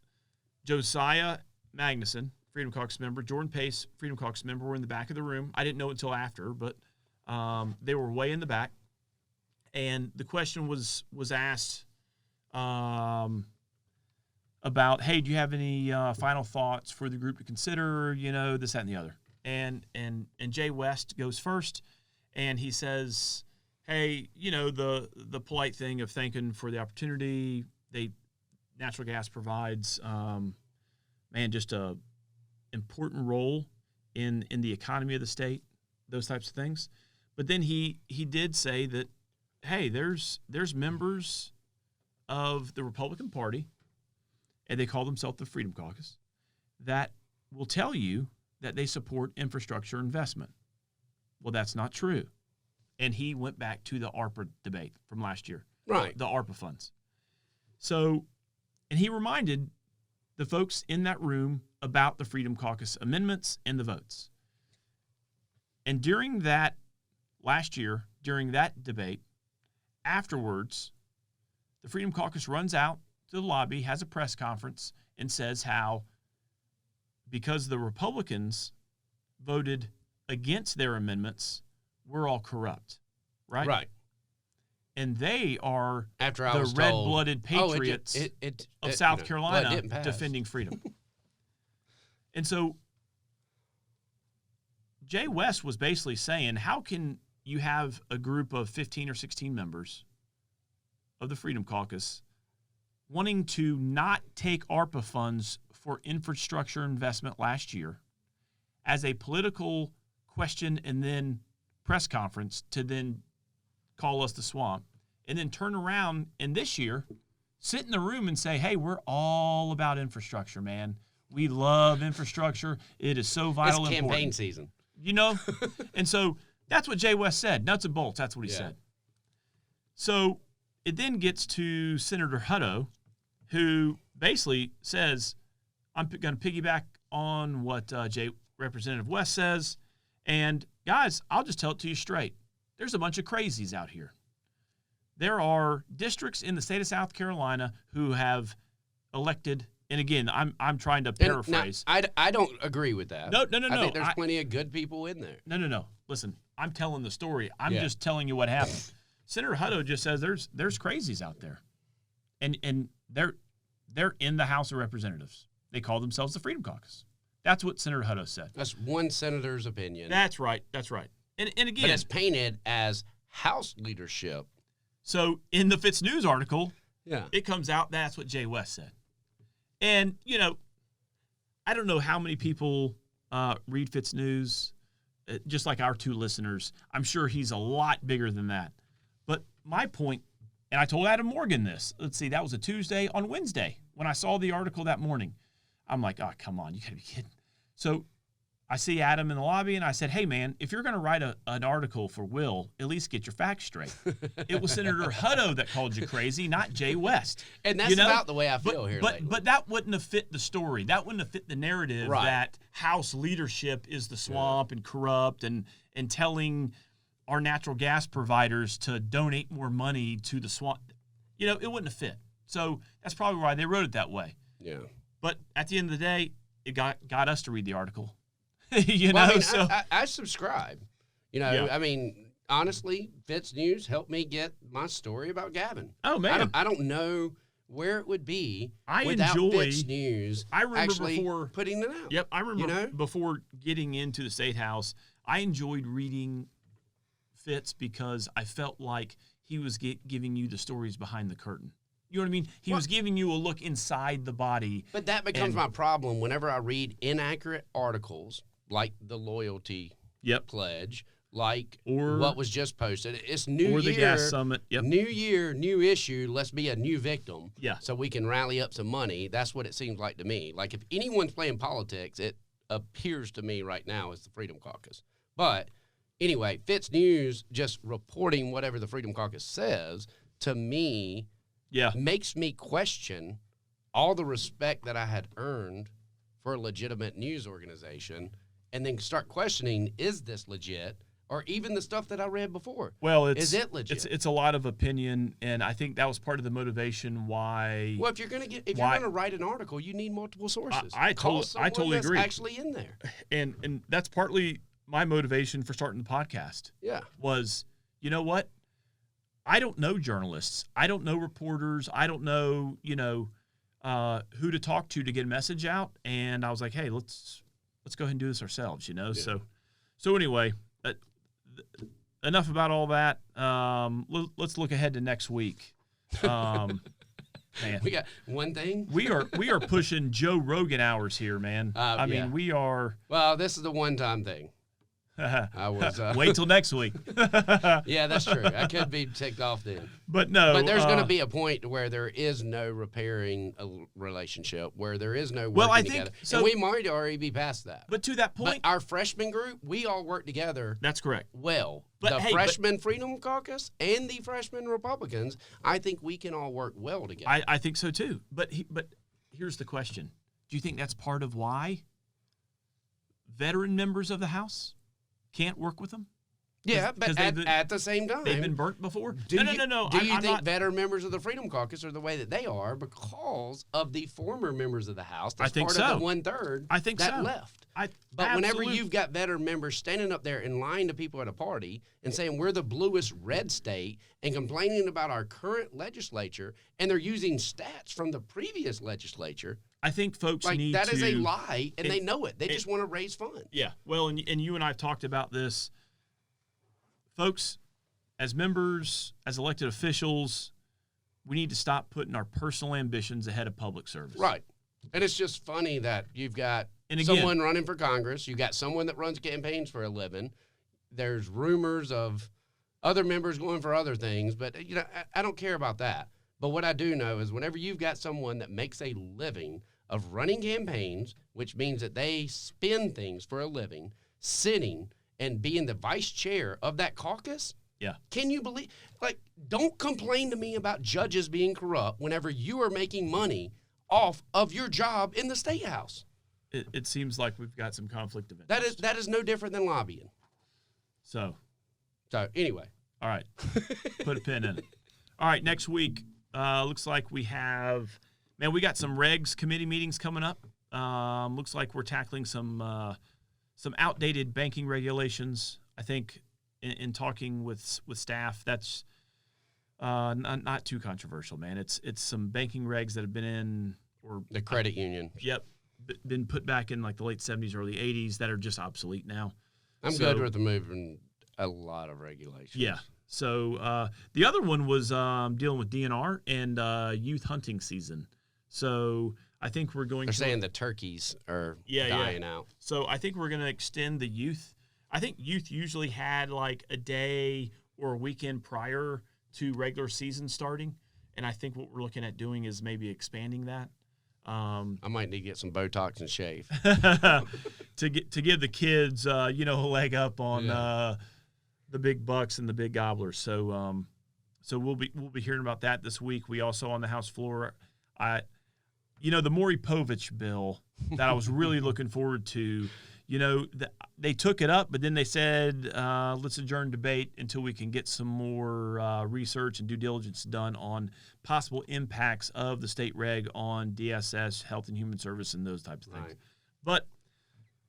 Josiah Magnuson, Freedom Caucus member, Jordan Pace, Freedom Caucus member, were in the back of the room. I didn't know it until after, but they were way in the back. And the question was asked about, hey, do you have any final thoughts for the group to consider, this, that, and the other. And Jay West goes first, and he says, hey, the polite thing of thanking for the opportunity. Natural gas provides, just a important role in the economy of the state, those types of things. But then he did say that, hey, there's members of the Republican Party, and they call themselves the Freedom Caucus, that will tell you that they support infrastructure investment. Well, that's not true. And he went back to the ARPA debate from last year. Right. The ARPA funds. So, and he reminded the folks in that room about the Freedom Caucus amendments and the votes. And during that last year, during that debate, afterwards, the Freedom Caucus runs out to the lobby, has a press conference, and says how because the Republicans voted against their amendments, we're all corrupt, right? Right. And they are the red-blooded patriots of South Carolina defending freedom. And so Jay West was basically saying, how can you have a group of 15 or 16 members of the Freedom Caucus wanting to not take ARPA funds for infrastructure investment last year as a political question and then press conference to then call us the swamp, and then turn around and this year sit in the room and say, hey, we're all about infrastructure, man. We love infrastructure. It is so vital and important. It's campaign season. And so that's what Jay West said. Nuts and bolts, that's what he said. So it then gets to Senator Hutto, who basically says, I'm going to piggyback on what Representative West says. And guys, I'll just tell it to you straight. There's a bunch of crazies out here. there are districts in the state of South Carolina who have elected, and again, I'm trying to paraphrase. I don't agree with that. No. I think there's plenty of good people in there. No. Listen, I'm telling the story. I'm just telling you what happened. Senator Hutto just says there's crazies out there, and they're in the House of Representatives. They call themselves the Freedom Caucus. That's what Senator Hutto said. That's one senator's opinion. That's right. And again, but it's painted as House leadership. So in the Fitz News article, yeah, it comes out that's what Jay West said. And, I don't know how many people read Fitz News, just like our two listeners. I'm sure he's a lot bigger than that. But my point, and I told Adam Morgan this. Let's see, that was a Tuesday. On Wednesday, when I saw the article that morning, I'm like, oh, come on, you got to be kidding. So I see Adam in the lobby, and I said, hey, man, if you're going to write an article for Will, at least get your facts straight. It was Senator Hutto that called you crazy, not Jay West. And that's about the way I feel here lately. But that wouldn't have fit the story. That wouldn't have fit the narrative that House leadership is the swamp and corrupt and telling our natural gas providers to donate more money to the swamp. It wouldn't have fit. So that's probably why they wrote it that way. Yeah. But at the end of the day, it got us to read the article. I subscribe. I mean, honestly, Fitz News helped me get my story about Gavin. Oh, man. I don't know where it would be without Fitz News actually putting it out. Yep, I remember before getting into the State House, I enjoyed reading Fitz because I felt like he was giving you the stories behind the curtain. You know what I mean? He was giving you a look inside the body. But that becomes my problem whenever I read inaccurate articles like the loyalty pledge, or what was just posted. It's New Year. Or the gas summit. Yep. New year, new issue. Let's be a new victim. Yeah. So we can rally up some money. That's what it seems like to me. Like if anyone's playing politics, it appears to me right now as the Freedom Caucus. But anyway, Fitz News just reporting whatever the Freedom Caucus says, to me, makes me question all the respect that I had earned for a legitimate news organization, and then start questioning, is this legit? Or even the stuff that I read before. Well, is it legit? It's a lot of opinion, and I think that was part of the motivation why. Well, if you're going to write an article, you need multiple sources. I totally agree. Actually in there, and that's partly my motivation for starting the podcast. Yeah, was, you know what? I don't know journalists. I don't know reporters. I don't know who to talk to get a message out. And I was like, hey, let's go ahead and do this ourselves. Yeah. So anyway. Enough about all that. Let's look ahead to next week. Man, we got one thing. We are pushing Joe Rogan hours here, man. I mean, we are. Well, this is the one-time thing. I was wait till next week. Yeah, that's true. I could be ticked off then. But no. But there's going to be a point where there is no repairing a relationship, where there is no working together. So, and we might already be past that. But to that point, our freshman group, we all work together. That's correct. Well, the freshman Freedom Caucus and the freshman Republicans, I think we can all work well together. I think so too. But here's the question: do you think that's part of why veteran members of the House can't work with them? Yeah, but at the same time, they've been burnt before. No. Do you think veteran members of the Freedom Caucus are the way that they are because of the former members of the House? That's part of the 1/3. I think that left. But whenever you've got veteran members standing up there and lying to people at a party and saying we're the bluest red state and complaining about our current legislature, and they're using stats from the previous legislature. I think folks need that is a lie, and they know it. They just want to raise funds. Yeah. Well, and you and I have talked about this. Folks, as members, as elected officials, we need to stop putting our personal ambitions ahead of public service. Right. And it's just funny that you've got someone running for Congress. You've got someone that runs campaigns for a living. There's rumors of other members going for other things. But, I don't care about that. But what I do know is whenever you've got someone that makes a living of running campaigns, which means that they spin things for a living, sitting and being the vice chair of that caucus. Yeah. Can you believe? Don't complain to me about judges being corrupt whenever you are making money off of your job in the State House. It seems like we've got some conflict of interest. That is no different than lobbying. So anyway. All right. Put a pin in it. All right, next week, looks like we got some regs committee meetings coming up. Looks like we're tackling some outdated banking regulations. I think in talking with staff, that's not too controversial, man. It's some banking regs that have been in, or the credit union. Yep, been put back in like the late 70s, early 80s that are just obsolete now. I'm good with removing a lot of regulations. Yeah. So the other one was dealing with DNR and youth hunting season. So I think we're going. They're saying the turkeys are dying out. So I think we're going to extend the youth. I think youth usually had like a day or a weekend prior to regular season starting, and I think what we're looking at doing is maybe expanding that. I might need to get some Botox and shave to give the kids a leg up on the big bucks and the big gobblers. So we'll be hearing about that this week. We also on the House floor, the Maury Povich bill that I was really looking forward to. They took it up, but then they said, let's adjourn debate until we can get some more research and due diligence done on possible impacts of the state reg on DSS, Health and Human Service, and those types of things. Right. But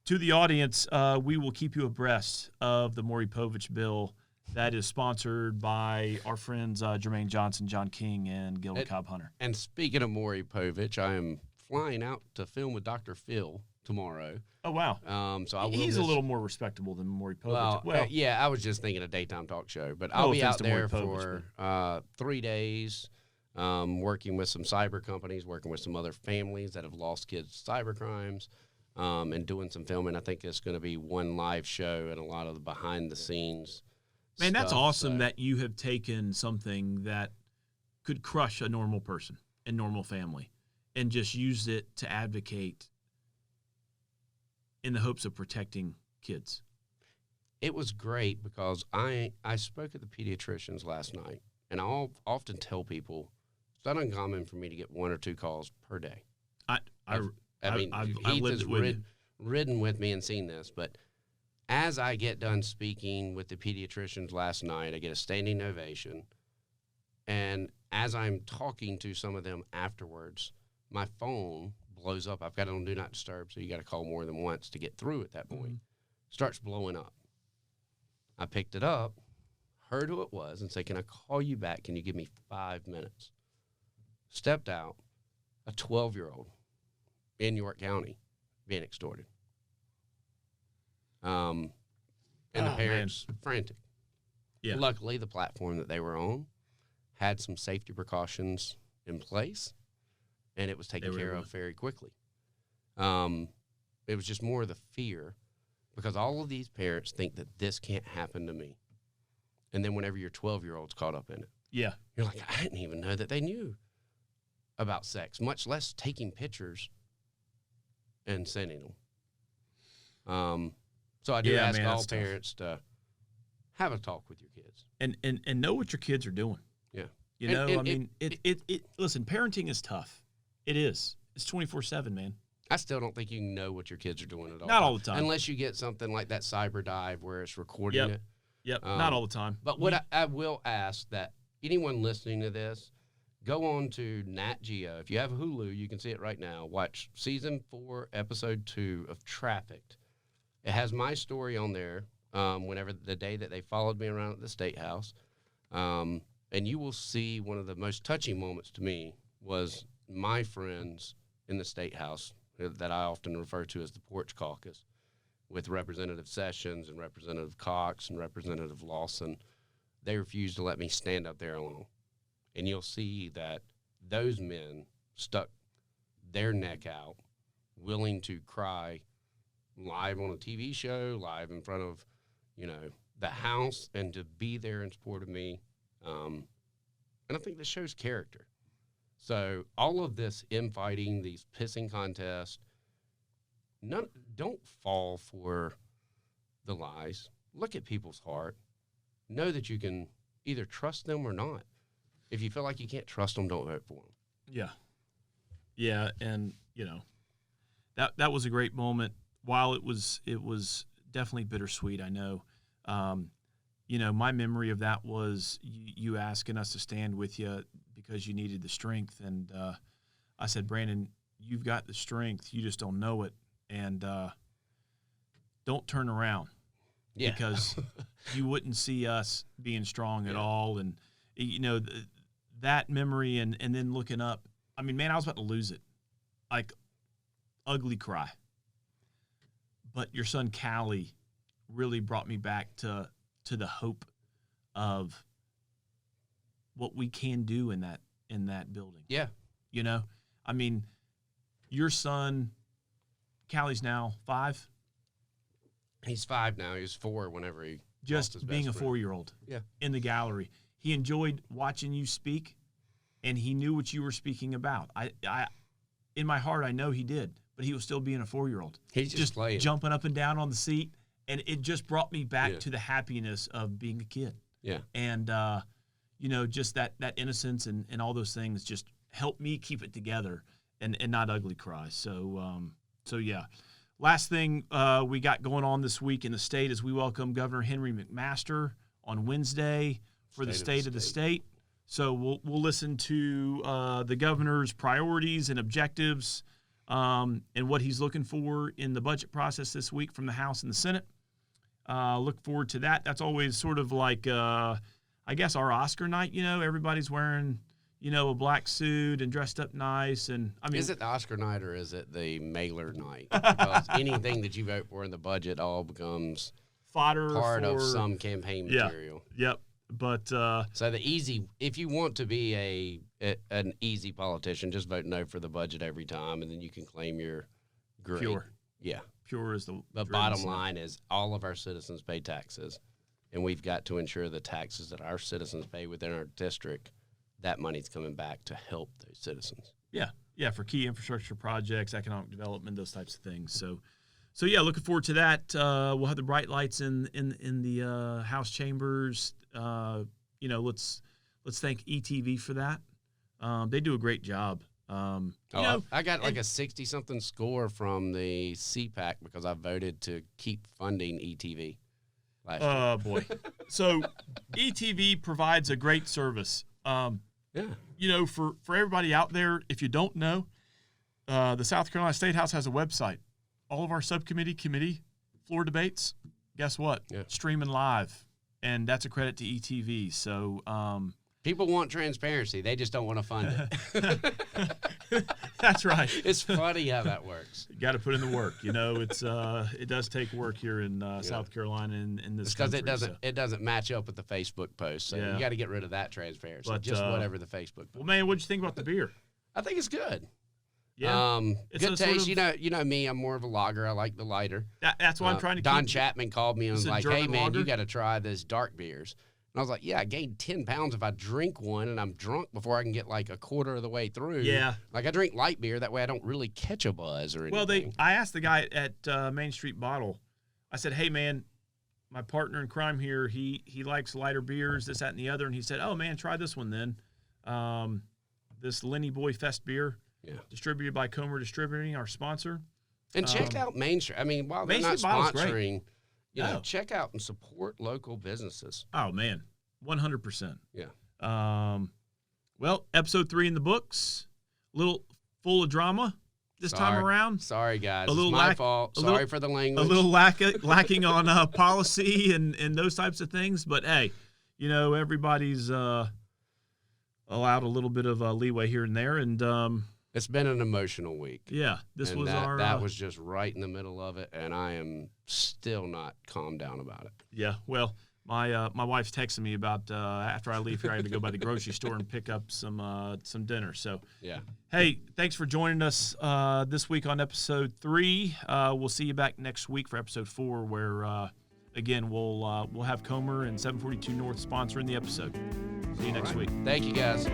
to the audience, we will keep you abreast of the Maury Povich bill that is sponsored by our friends Jermaine Johnson, John King, and Gilbert Cobb Hunter. And speaking of Maury Povich, I am flying out to film with Dr. Phil tomorrow. Oh, wow. So he's a little more respectable than Maury Povich. Well, yeah, I was just thinking a daytime talk show, but I'll be out there for 3 days working with some cyber companies, working with some other families that have lost kids to cyber crimes, and doing some filming. I think it's going to be one live show and a lot of the behind the scenes. Man, that's awesome that you have taken something that could crush a normal person and normal family and just used it to advocate in the hopes of protecting kids. It was great because I spoke at the pediatricians last night, and I'll often tell people it's not uncommon for me to get 1 or 2 calls per day. Heath has ridden with me and seen this, but as I get done speaking with the pediatricians last night, I get a standing ovation, and as I'm talking to some of them afterwards, my phone blows up. I've got it on Do Not Disturb, so you got to call more than once to get through at that point. Mm-hmm. Starts blowing up. I picked it up, heard who it was, and said, "Can I call you back? Can you give me 5 minutes?" Stepped out, a 12-year-old in York County being extorted. And the parents frantic. Yeah. Luckily, the platform that they were on had some safety precautions in place, and it was taken care of very quickly. It was just more of the fear, because all of these parents think that this can't happen to me. And then whenever your 12-year-old's caught up in it, yeah, you're like, I didn't even know that they knew about sex, much less taking pictures and sending them. So I do ask all parents to have a talk with your kids and know what your kids are doing. Yeah, listen, parenting is tough. It is. It's 24/7, man. I still don't think you can know what your kids are doing at all. Not all the time, unless you get something like that cyber dive where it's recording it. Yep. Not all the time. But what I will ask that anyone listening to this, go on to Nat Geo. If you have Hulu, you can see it right now. Watch season 4, episode 2 of Trafficked. It has my story on there. Whenever the day that they followed me around at the State House, and you will see one of the most touching moments to me was my friends in the State House that I often refer to as the Porch Caucus, with Representative Sessions and Representative Cox and Representative Lawson. They refused to let me stand up there alone. And you'll see that those men stuck their neck out, willing to cry live on a TV show, live in front of, the House, and to be there in support of me. And I think this shows character. So all of this infighting, these pissing contests, don't fall for the lies. Look at people's heart. Know that you can either trust them or not. If you feel like you can't trust them, don't vote for them. Yeah. Yeah, and, that was a great moment. While it was definitely bittersweet, I know, my memory of that was you asking us to stand with you because you needed the strength. And I said, Brandon, you've got the strength. You just don't know it. And don't turn around because you wouldn't see us being strong at all. And, that memory and then looking up, I mean, man, I was about to lose it. Like, ugly cry. But your son, Callie, really brought me back to the hope of what we can do in that building. Yeah. I mean, your son, Callie's now 5. He's 5 now. He was 4 whenever he just lost his being a best friend. 4-year-old. Yeah. In the gallery. He enjoyed watching you speak, and he knew what you were speaking about. I in my heart, I know he did, but he was still being a 4-year-old. He's just playing. Jumping up and down on the seat, and it just brought me back to the happiness of being a kid. Yeah. And, just that innocence and all those things just helped me keep it together and not ugly cry. So yeah. Last thing we got going on this week in the state is we welcome Governor Henry McMaster on Wednesday for the State of the State. So we'll listen to the governor's priorities and objectives and what he's looking for in the budget process this week from the House and the Senate. Look forward to that. That's always sort of like, I guess, our Oscar night. Everybody's wearing, a black suit and dressed up nice. And I mean, is it the Oscar night or is it the mailer night? Because anything that you vote for in the budget all becomes fodder part of some campaign material. Yep. But so if you want to be an easy politician, just vote no for the budget every time, and then you can claim you're great. Pure. Yeah. Pure is the. The bottom line is all of our citizens pay taxes, and we've got to ensure the taxes that our citizens pay within our district, that money's coming back to help those citizens. Yeah, for key infrastructure projects, economic development, those types of things. So yeah, looking forward to that. We'll have the bright lights in the House chambers. Let's thank ETV for that. They do a great job. I got like a 60-something score from the CPAC because I voted to keep funding ETV last year. Oh, boy. So ETV provides a great service. For everybody out there, if you don't know, the South Carolina State House has a website. All of our committee floor debates, guess what? Yeah. Streaming live, and that's a credit to ETV. So people want transparency. They just don't want to fund it. That's right. It's funny how that works. You got to put in the work. It's it does take work here in South Carolina and in this country. Because it doesn't match up with the Facebook post. So you got to get rid of that transparency. But, just whatever the Facebook post. Well, man, what'd you think about the beer? I think it's good. Yeah, good taste. You know me. I'm more of a lager. I like the lighter. That's why I'm trying to. Don Chapman called me and was like, German "Hey man, lager? you got to try this dark beers." And I was like, "Yeah, I gained 10 pounds if I drink one, and I'm drunk before I can get like a quarter of the way through." Yeah, like I drink light beer that way I don't really catch a buzz or anything. Well, I asked the guy at Main Street Bottle. I said, "Hey man, my partner in crime here, he likes lighter beers, this, that, and the other." And he said, "Oh man, try this one then. This Lenny Boy Fest beer." Yeah. Distributed by Comer Distributing, our sponsor. And check out Main Street. I mean, while they're not sponsoring, check out and support local businesses. Oh, man, 100%. Yeah. Well, episode 3 in the books. A little full of drama this time around. Sorry, guys. It's my fault. Sorry for the language. A little lacking on policy and those types of things. But, hey, everybody's allowed a little bit of leeway here and there. And it's been an emotional week. Yeah, that was just right in the middle of it, and I am still not calmed down about it. Yeah, well, my wife's texting me about after I leave here, I have to go by the grocery store and pick up some dinner. So yeah, hey, thanks for joining us this week on episode 3. We'll see you back next week for episode 4, where again we'll have Comer and 742 North sponsoring the episode. See you next week. Thank you, guys.